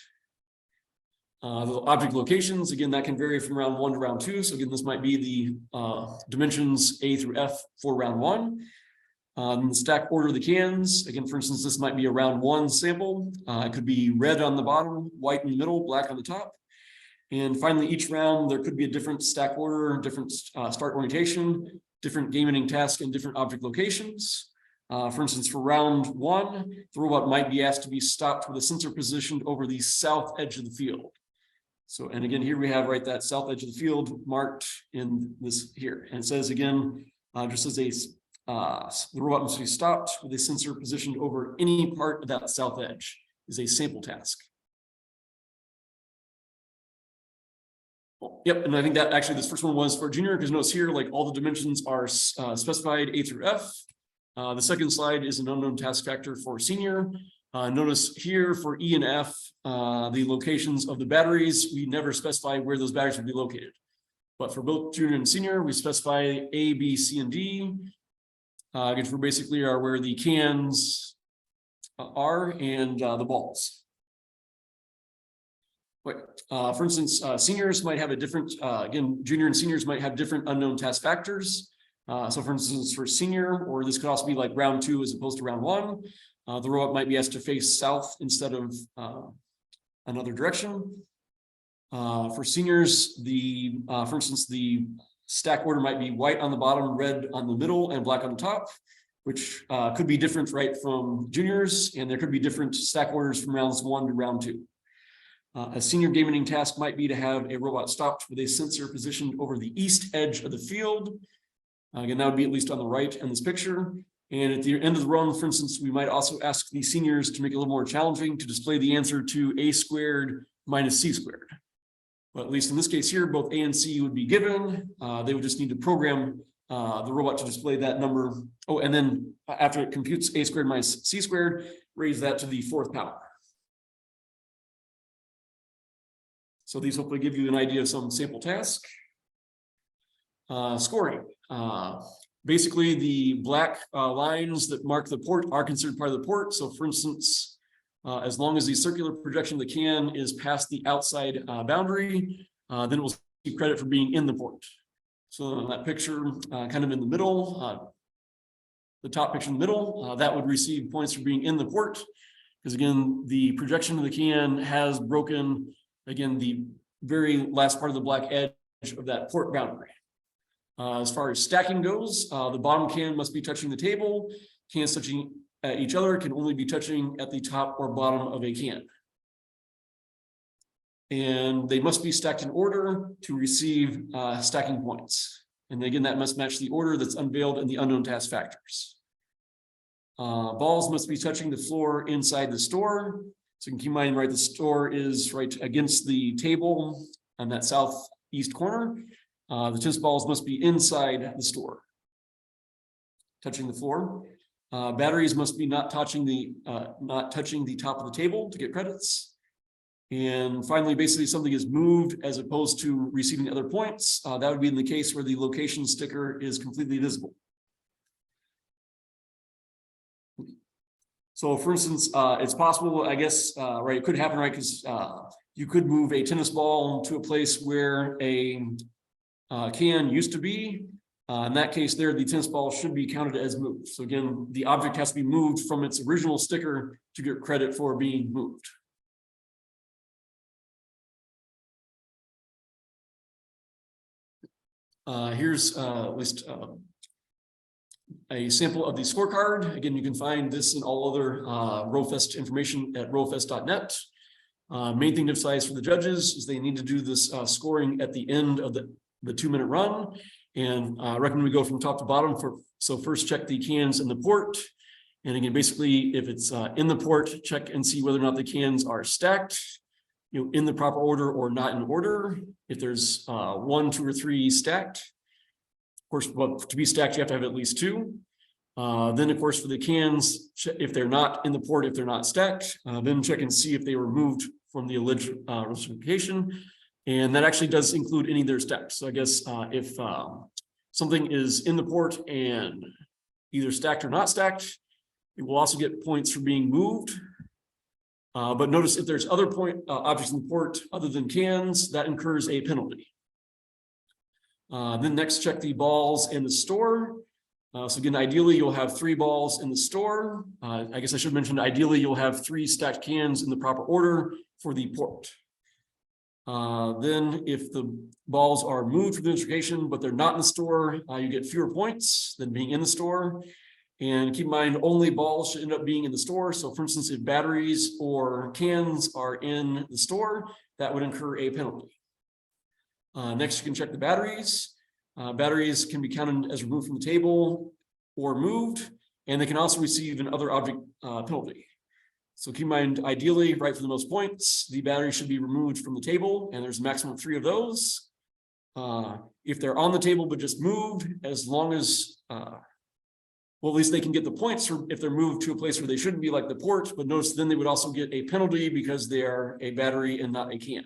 The object locations, again, that can vary from round 1 to round 2. So again, this might be the dimensions A through F for round 1. The stack order of the cans, again, for instance, this might be a round 1 sample. It could be red on the bottom, white in the middle, black on the top. And finally, each round, there could be a different stack order, different start orientation, different game ending task, and different object locations. For instance, for round 1, the robot might be asked to be stopped with a sensor positioned over the south edge of the field. So, and again, here we have right that south edge of the field marked in this here. And it says again, just as a the robot must be stopped with a sensor positioned over any part of that south edge is a sample task. Yep, and I think that actually this first one was for junior, because notice here, like all the dimensions are specified A through F. The second slide is an unknown task factor for senior. Notice here for E and F, the locations of the batteries, we never specify where those batteries would be located. But for both junior and senior, we specify A, B, C, and D, which basically are where the cans are and the balls. For instance, seniors might have a different, again, junior and seniors might have different unknown task factors. So for instance, for senior, or this could also be like round 2 as opposed to round 1, the robot might be asked to face south instead of another direction. For seniors, for instance, the stack order might be white on the bottom, red on the middle, and black on the top, which could be different right from juniors, and there could be different stack orders from rounds 1 to round 2. A senior gaming task might be to have a robot stopped with a sensor positioned over the east edge of the field. Again, that would be at least on the right in this picture. And at the end of the run, for instance, we might also ask the seniors to make it a little more challenging to display the answer to A squared minus C squared. But at least in this case here, both A and C would be given. They would just need to program the robot to display that number. Oh, and then after it computes A squared minus C squared, raise that to the 4th power. So these hopefully give you an idea of some sample task. Scoring. Basically, the black lines that mark the port are considered part of the port. So for instance, as long as the circular projection of the can is past the outside boundary, then it will receive credit for being in the port. So that picture kind of in the middle, the top picture in the middle, that would receive points for being in the port. Because again, the projection of the can has broken, again, the very last part of the black edge of that port boundary. As far as stacking goes, the bottom can must be touching the table. Cans touching each other can only be touching at the top or bottom of a can. And they must be stacked in order to receive stacking points. And again, that must match the order that's unveiled in the unknown task factors. Balls must be touching the floor inside the store. So you can keep in mind, right, the store is right against the table on that southeast corner. The tennis balls must be inside the store, touching the floor. Batteries must be not touching the top of the table to get credits. And finally, basically something is moved as opposed to receiving other points. That would be in the case where the location sticker is completely visible. So for instance, it's possible, I guess, right, it could happen, right, because you could move a tennis ball to a place where a can used to be. In that case there, the tennis ball should be counted as moved. So again, the object has to be moved from its original sticker to get credit for being moved. Here's at least a sample of the scorecard. Again, you can find this and all other Robofest information at robofest.net. Main thing to emphasize for the judges is they need to do this scoring at the end of the 2-minute run. And I recommend we go from top to bottom. So first check the cans in the port. And again, basically, if it's in the port, check and see whether or not the cans are stacked, in the proper order or not in order. If there's 1, 2, or 3 stacked, of course, well, to be stacked, you have to have at least 2. Then, of course, for the cans, if they're not in the port, if they're not stacked, then check and see if they were moved from the alleged location. And that actually does include any of their stacked. So I guess if something is in the port and either stacked or not stacked, it will also get points for being moved. But notice if there's other objects in the port other than cans, that incurs a penalty. Then next, check the balls in the store. So again, ideally, you'll have 3 balls in the store. I guess I should mention, ideally, you'll have 3 stacked cans in the proper order for the port. Then if the balls are moved from the location, but they're not in the store, you get fewer points than being in the store. And keep in mind, only balls should end up being in the store. So for instance, if batteries or cans are in the store, that would incur a penalty. Next, you can check the batteries. Batteries can be counted as removed from the table or moved, and they can also receive an other object penalty. So keep in mind, ideally, right for the most points, the battery should be removed from the table, and there's a maximum of 3 of those. If they're on the table but just moved, as long as, well, at least they can get the points for if they're moved to a place where they shouldn't be, like the port, but notice then they would also get a penalty because they are a battery and not a can.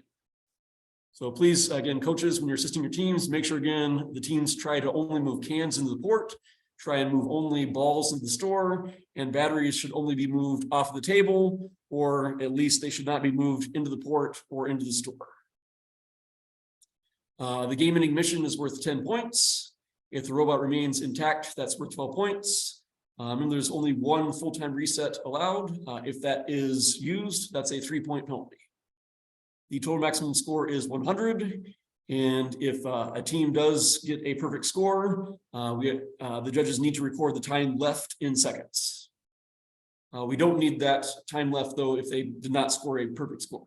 So please, again, coaches, when you're assisting your teams, make sure, again, the teams try to only move cans into the port, try and move only balls into the store, and batteries should only be moved off the table, or at least they should not be moved into the port or into the store. The game ending mission is worth 10 points. If the robot remains intact, that's worth 12 points. Remember, there's only one full-time reset allowed. If that is used, that's a 3-point penalty. The total maximum score is 100. And if a team does get a perfect score, the judges need to record the time left in seconds. We don't need that time left, though, if they did not score a perfect score.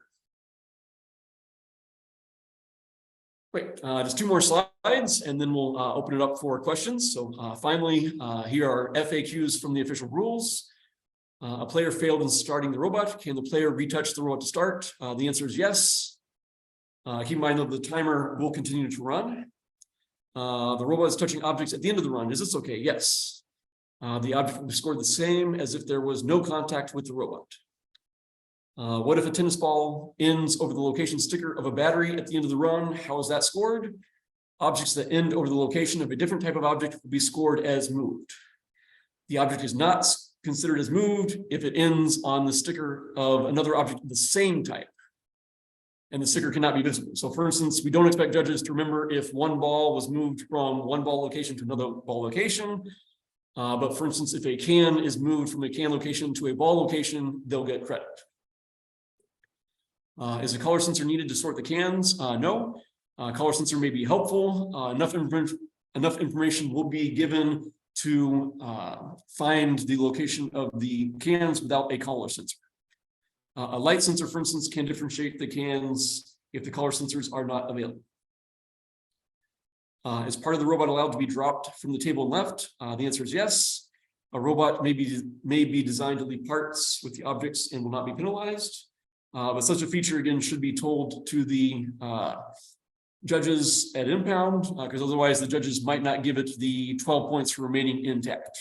Great, just 2 more slides, and then we'll open it up for questions. So finally, here are FAQs from the official rules. A player failed in starting the robot. Can the player retouch the robot to start? The answer is yes. Keep in mind that the timer will continue to run. The robot is touching objects at the end of the run. Is this okay? Yes. The object will be scored the same as if there was no contact with the robot. What if a tennis ball ends over the location sticker of a battery at the end of the run? How is that scored? Objects that end over the location of a different type of object will be scored as moved. The object is not considered as moved if it ends on the sticker of another object of the same type, and the sticker cannot be visible. So for instance, we don't expect judges to remember if one ball was moved from one ball location to another ball location. But for instance, if a can is moved from a can location to a ball location, they'll get credit. Is a color sensor needed to sort the cans? No. Color sensor may be helpful. Enough information will be given to find the location of the cans without a color sensor. A light sensor, for instance, can differentiate the cans if the color sensors are not available. Is part of the robot allowed to be dropped from the table and left? The answer is yes. A robot may be designed to leave parts with the objects and will not be penalized. But such a feature, again, should be told to the judges at impound, because otherwise the judges might not give it the 12 points for remaining intact.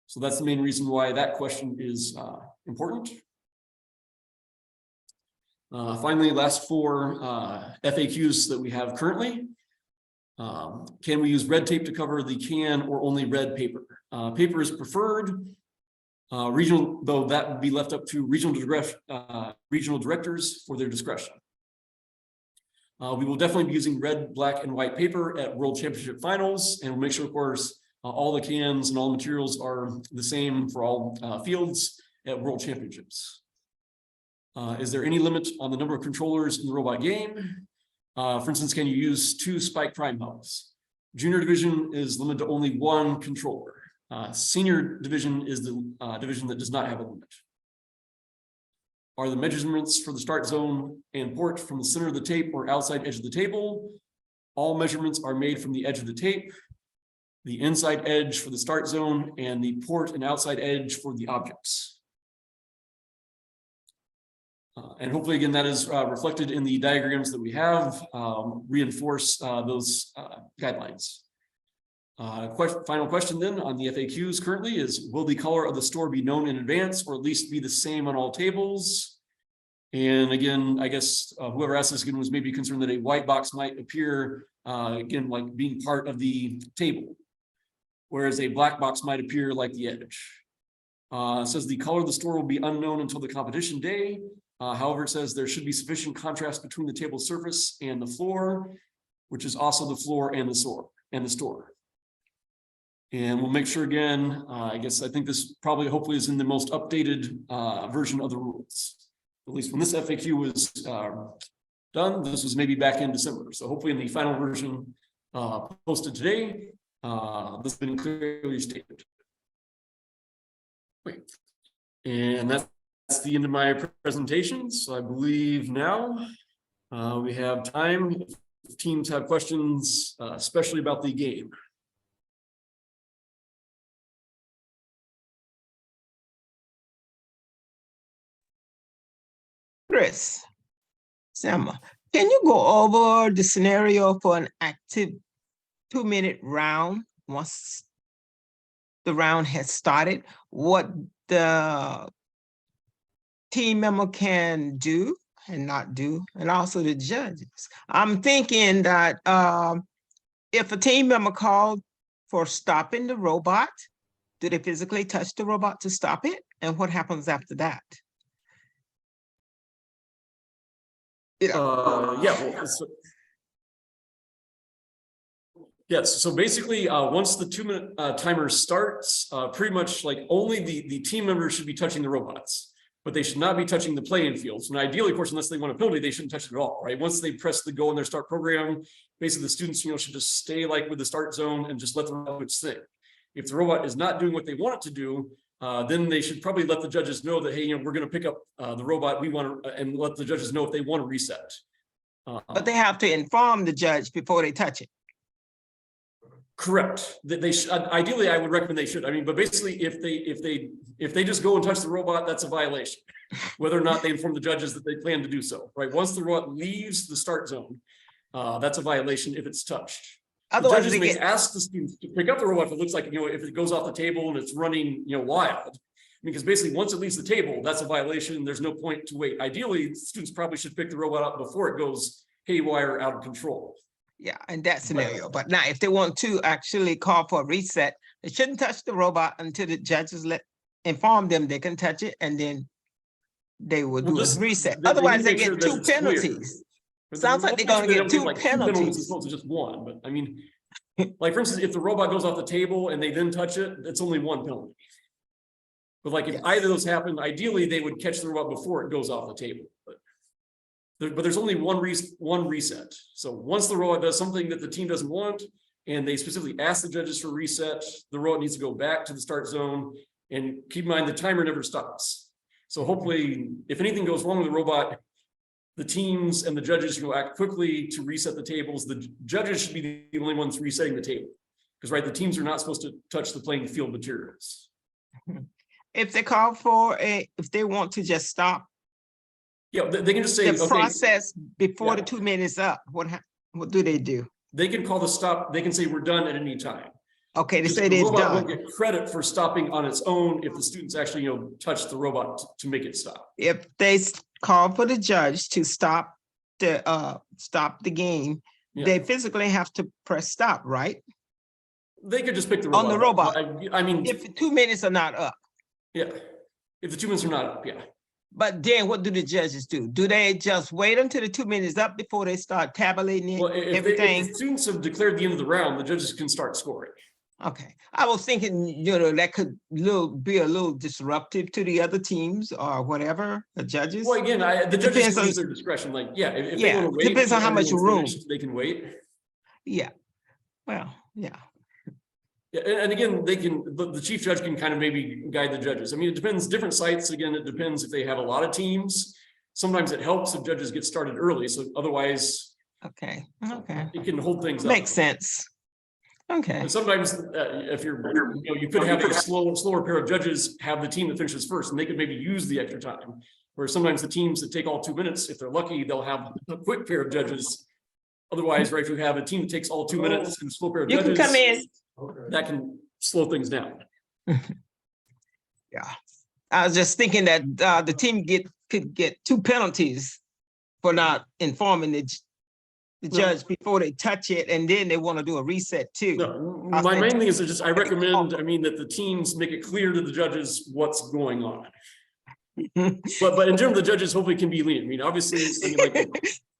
So that's the main reason why that question is important. Finally, last 4 FAQs that we have currently. Can we use red tape to cover the can or only red paper? Paper is preferred. Regional, though, that would be left up to regional directors for their discretion. We will definitely be using red, black, and white paper at World Championship Finals, and we'll make sure, of course, all the cans and all the materials are the same for all fields at World Championships. Is there any limit on the number of controllers in the robot game? For instance, can you use 2 Spike Prime hubs? Junior division is limited to only 1 controller. Senior division is the division that does not have a limit. Are the measurements for the start zone and port from the center of the tape or outside edge of the table? All measurements are made from the edge of the tape, the inside edge for the start zone, and the port and outside edge for the objects. And hopefully, again, that is reflected in the diagrams that we have, reinforce those guidelines. Final question then on the FAQs currently is, will the color of the store be known in advance or at least be the same on all tables? And again, I guess whoever asked this again was maybe concerned that a white box might appear, again, like being part of the table, whereas a black box might appear like the edge. It says the color of the store will be unknown until the competition day. However, it says there should be sufficient contrast between the table surface and the floor, which is also the floor and the store. And we'll make sure again, I think this probably hopefully is in the most updated version of the rules. At least when this FAQ was done, this was maybe back in December. So hopefully in the final version posted today, this has been clearly stated. And that's the end of my presentation. So I believe now we have time if teams have questions, especially about the game. Chris, Selma, can you go over the scenario for an active 2-minute round once the round has started? What the team member can do and not do, and also the judges. I'm thinking that if a team member called for stopping the robot, do they physically touch the robot to stop it? And what happens after that? Yes, so basically, once the 2-minute timer starts, pretty much like only the team members should be touching the robots, but they should not be touching the playing fields. And ideally, of course, unless they want a penalty, they shouldn't touch it at all, right? Once they press the go in their start program, basically the students, should just stay like with the start zone and just let the robot sing. If the robot is not doing what they want it to do, then they should probably let the judges know that, hey, we're going to pick up the robot. We want to, and let the judges know if they want to reset. But they have to inform the judge before they touch it. Correct. That they should, ideally, I would recommend they should. I mean, but basically, if they just go and touch the robot, that's a violation. Whether or not they inform the judges that they plan to do so, right? Once the robot leaves the start zone, that's a violation if it's touched. Otherwise, the judges may ask the students to pick up the robot if it looks like, if it goes off the table and it's running, wild. Because basically, once it leaves the table, that's a violation. There's no point to wait. Ideally, students probably should pick the robot up before it goes haywire, out of control. Yeah, in that scenario. But now, if they want to actually call for a reset, they shouldn't touch the robot until the judges inform them they can touch it, and then they will do a reset. Otherwise, they get two penalties. Sounds like they're going to get two penalties. As opposed to just one, but I mean, like for instance, if the robot goes off the table and they then touch it, it's only one penalty. But like if either of those happen, ideally they would catch the robot before it goes off the table. But there's only one reset. So once the robot does something that the team doesn't want, and they specifically ask the judges for reset, the robot needs to go back to the start zone. And keep in mind, the timer never stops. So hopefully, if anything goes wrong with the robot, the teams and the judges will act quickly to reset the tables. The judges should be the only ones resetting the table. Because the teams are not supposed to touch the playing field materials. If they call for if they want to just stop, they can just say the process before the 2 minutes up. What do they do? They can call the stop. They can say we're done at any time. Okay, they say they're done. Won't get credit for stopping on its own if the students actually touch the robot to make it stop. If they call for the judge to stop the game, they physically have to press stop, right? They could just pick the robot on the robot. I mean, if 2 minutes are not up. Yeah, if the 2 minutes are not up, But then what do the judges do? Do they just wait until the 2 minutes up before they start tabulating everything? If the students have declared the end of the round, the judges can start scoring. Okay, I was thinking, that could be a little disruptive to the other teams or whatever, the judges. Well, again, the judges can use their discretion. Like, if they want to wait, depends on how much room they can wait. Yeah, well, yeah. Yeah, and again, the chief judge can kind of maybe guide the judges. I mean, it depends, different sites, again, it depends if they have a lot of teams. Sometimes it helps if judges get started early, so otherwise. Okay. It can hold things up. Makes sense. Okay. And sometimes if you could have a slower pair of judges have the team that finishes first, and they could maybe use the extra time. Where sometimes the teams that take all 2 minutes, if they're lucky, they'll have a quick pair of judges. Otherwise, if you have a team that takes all 2 minutes and a slow pair of judges. You can come in. That can slow things down. Yeah, I was just thinking that the team could get 2 penalties for not informing the judge before they touch it, and then they want to do a reset too. No, my main thing is I recommend, that the teams make it clear to the judges what's going on. but in general, the judges hopefully can be lenient. I mean, obviously,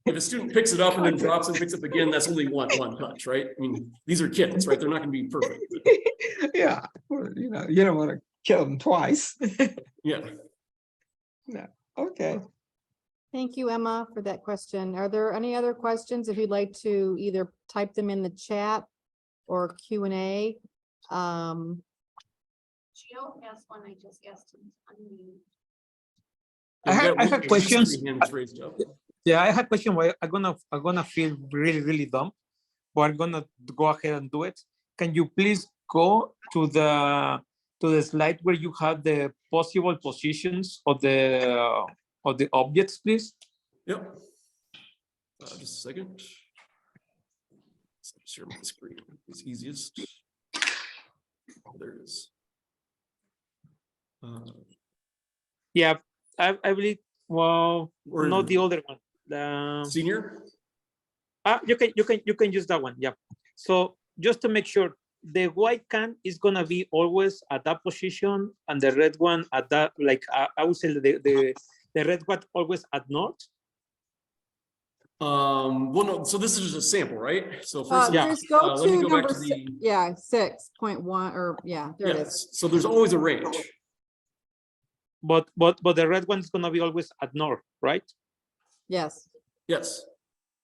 if a student picks it up and then drops and picks it up again, that's only one touch, right? I mean, these are kids, right? They're not going to be perfect. Yeah, you don't want to kill them twice. Yeah. Okay. Thank you, Emma, for that question. Are there any other questions? If you'd like to either type them in the chat or Q&A. Gio has one, I just asked him to unmute. I have questions. Hands raised up. Yeah, I had question why I'm gonna feel really dumb, but I'm gonna go ahead and do it. Can you please go to the slide where you have the possible positions of the objects, please? Yep. Just a second. Share my screen. It's easiest. There it is. Yeah, I believe. Well, Or not the other one. The senior. you can use that one. Yeah. So just to make sure, the white can is gonna be always at that position, and the red one at that. Like I would say the red one always at north. Well, no, so this is just a sample, right? So first, Yeah. Chris, go let me to go back number to six, the, yeah, 6.1, or yeah, there it is. yes, so there's always a range. But the red one is gonna be always at north, right? Yes. Yes.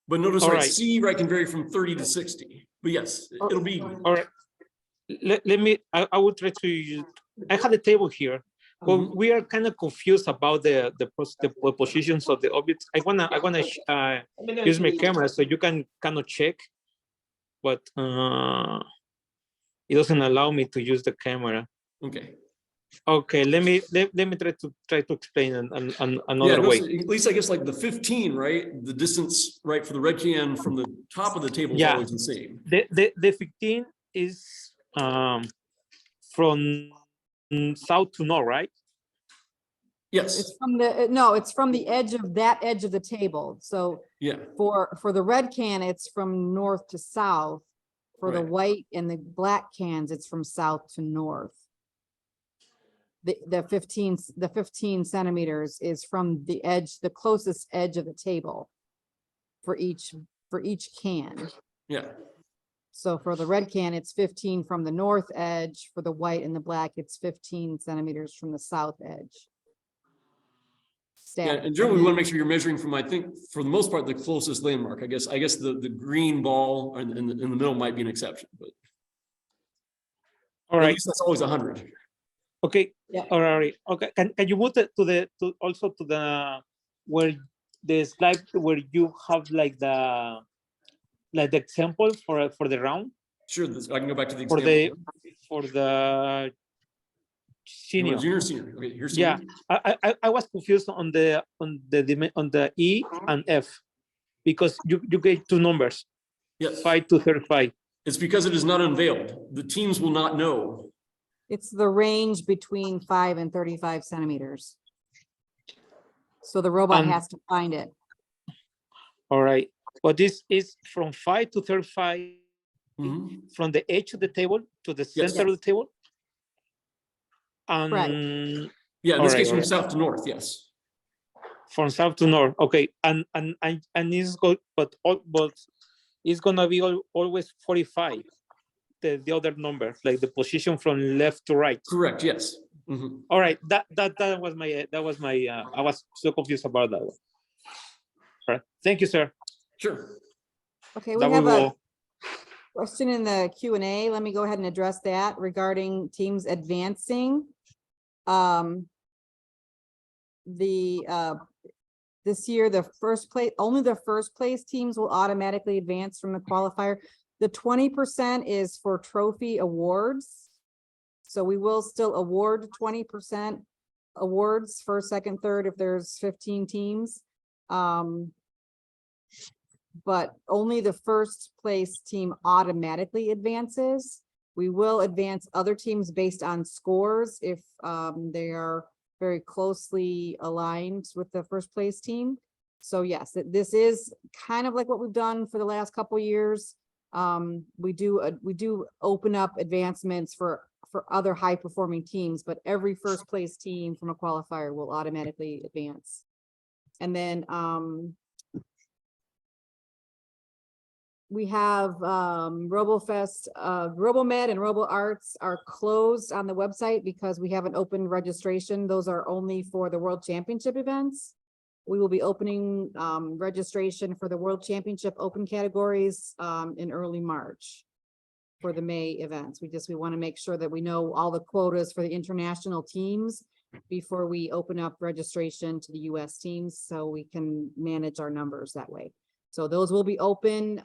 But notice, All right, right. C, right, can vary from 30 to 60. But yes, it'll be. All right. Let me. I will try to use. I have the table here, but we are kind of confused about the positions of the objects. I wanna use my camera so you can kind of check, but it doesn't allow me to use the camera. Okay. Okay, let me try to explain another Yeah, way. so at least I guess like the 15, right? The distance, right, for the red can from the top of the table is Yeah. always the same. The 15 is from south to north, right? Yes. It's from the, no, it's from the edge of that edge of the table. So Yeah. for the red can, it's from north to south. For the Right. white and the black cans, it's from south to north. The 15 centimeters is from the edge, the closest edge of the table for each can. Yeah. So for the red can, it's 15 from the north edge. For the white and the black, it's 15 centimeters from the south edge. Yeah, and generally we want to make sure you're measuring from, I think, for the most part, the closest landmark. I guess the green ball in the middle might be an exception, but All at right. least that's always 100. Okay. Yeah. All right. Okay. Can you move it to also to the where the slide where you have like the example for the round Sure, I can go back to the for example. the You senior. want junior, senior. Okay, here's Yeah, senior. I was confused on the E and F because you gave two numbers, Yes, 5 to 35. it's because it is not unveiled. The teams will not know. It's the range between 5 and 35 centimeters. So the robot And- has to find it. All right, but this is from 5 to 35 Mhm. from the edge of the table to the Yes. center of the table. Correct. And Yeah, in All this right, case, all from right. south to north, yes. from south to north. Okay, and it's good, but it's gonna be always 45. The other number, like the position from left to right. Correct, yes. Mhm. All right, that was my I was so confused about that one. All right, thank you, sir. Sure. Okay, we That have a will. question in the Q&A. Let me go ahead and address that regarding teams advancing. This year, only the first place teams will automatically advance from the qualifier. The 20% is for trophy awards. So we will still award 20% awards for second, third, if there's 15 teams. But only the first place team automatically advances. We will advance other teams based on scores if they are very closely aligned with the first place team. So yes, this is kind of like what we've done for the last couple of years. We do open up advancements for other high performing teams, but every first place team from a qualifier will automatically advance. And then we have Robofest, RoboMed and RoboArts are closed on the website because we haven't opened registration. Those are only for the World Championship events. We will be opening registration for the World Championship open categories in early March. for the May events. We want to make sure that we know all the quotas for the international teams before we open up registration to the US teams, so we can manage our numbers that way. So those will be open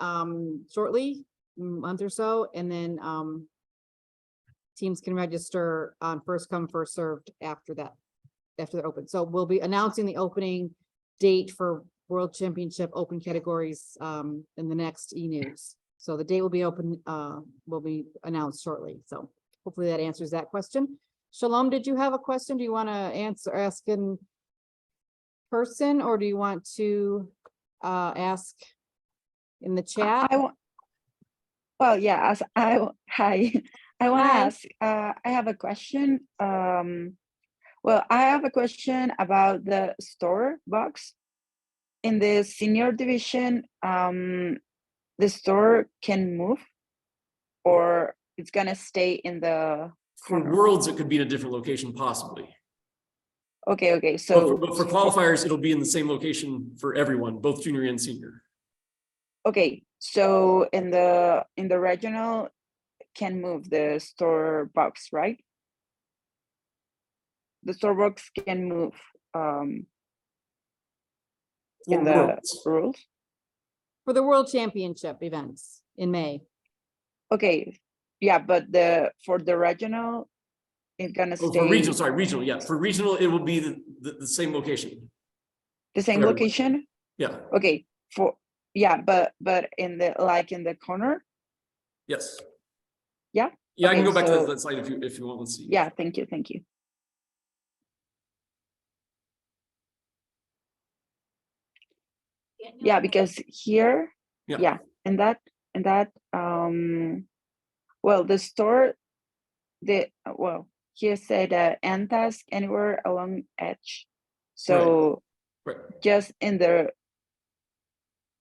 shortly, month or so, and then teams can register on first come, first served after that, after they're open. So we'll be announcing the opening date for World Championship open categories in the next e-news. So the date will be open, will be announced shortly. So hopefully that answers that question. Shalom, did you have a question? Do you want to ask in person, or do you want to ask in the chat? Well, yeah, hi, I want to Hi. ask, I have a question. Well, I have a question about the store box. In the senior division, the store can move, or it's gonna stay in the For corner? Worlds, it could be in a different location possibly. Okay, But so, for qualifiers, it'll be in the same location for everyone, both junior and senior. okay, so in the regional can move the store box, right? The store box can move For in the Worlds. rules. For the World Championship events in May. Okay, yeah, but for the regional, it's gonna Oh, stay for regional, sorry, regional, yeah. For regional, it will be the same location. the same for everyone. location. Yeah, Okay, yeah, but in the corner. yes. Yeah? Yeah, I can Okay, go back to so- that slide if you want to see. Yeah, thank you. Yeah, because here, Yeah. and that well, the store, here said end task anywhere along edge. So Right. just in the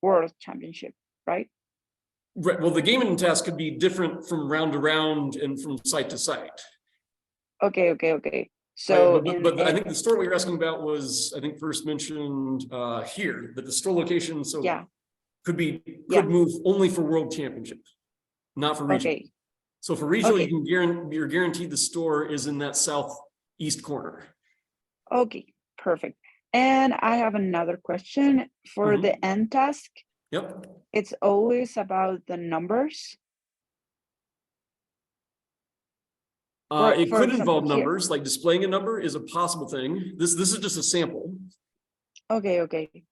World Championship, right? Right. Well, the gaming task could be different from round to round and from site to site. Okay. So But I think the store what you're asking about was, I think, first mentioned here, that the store location, so yeah, could Yeah. move only for World Championship, not for regional. okay, So for regional, Okay. you're guaranteed the store is in that southeast corner. okay, perfect. And I have another question for Mhm. the end task. Yep. It's always about the numbers. It For could example, involve here- numbers, like displaying a number is a possible thing. This is just a sample. Okay.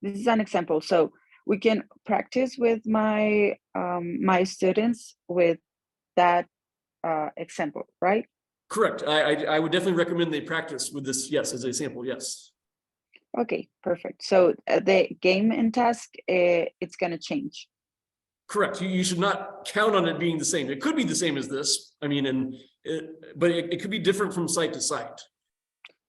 This is an example. So we can practice with my my students with that example, right? Correct. I would definitely recommend they practice with this, yes, as a sample, yes. Okay, perfect. So the game and task, it's gonna change. Correct. You should not count on it being the same. It could be the same as this. I mean, but it could be different from site to site.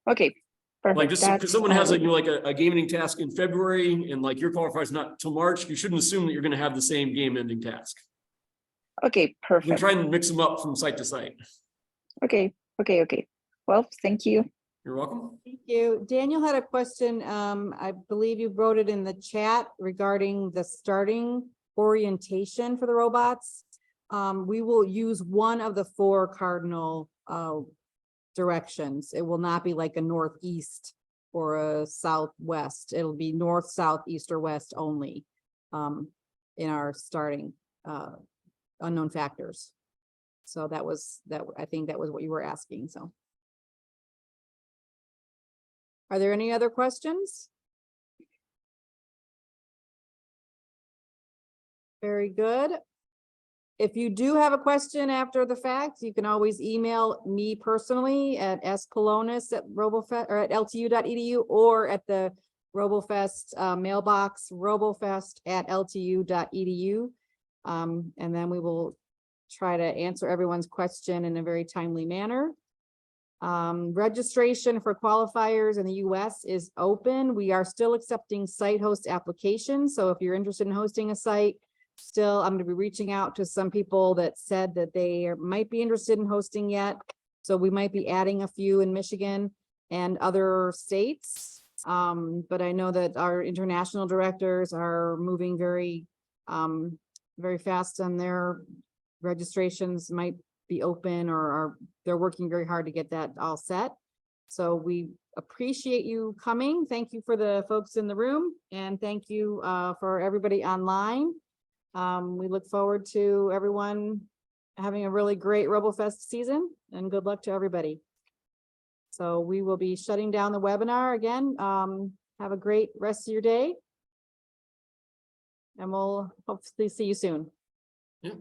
Okay, perfect. Like just because That's someone has all. like a game ending task in February and like your qualifier is not till March, you shouldn't assume that you're going to have the same game ending task. Okay, You can perfect. try and mix them up from site to site. Okay. Well, thank you. You're welcome. Thank you. Daniel had a question. I believe you wrote it in the chat regarding the starting orientation for the robots. We will use one of the 4 cardinal directions. It will not be like a northeast or a southwest. It'll be north, south, east, or west only in our starting unknown factors. So I think that was what you were asking. So. Are there any other questions? Very good. If you do have a question after the fact, you can always email me personally at spolonis@robofest or at ltu.edu or at the Robofest mailbox, robofest@ltu.edu. And then we will try to answer everyone's question in a very timely manner. Registration for qualifiers in the US is open. We are still accepting site host applications. So if you're interested in hosting a site, still, I'm going to be reaching out to some people that said that they might be interested in hosting yet. So we might be adding a few in Michigan and other states. But I know that our international directors are moving very fast on their registrations might be open or they're working very hard to get that all set. So we appreciate you coming. Thank you for the folks in the room and thank you for everybody online. We look forward to everyone having a really great Robofest season and good luck to everybody. So we will be shutting down the webinar again. Have a great rest of your day. And we'll hopefully see you soon. Yeah.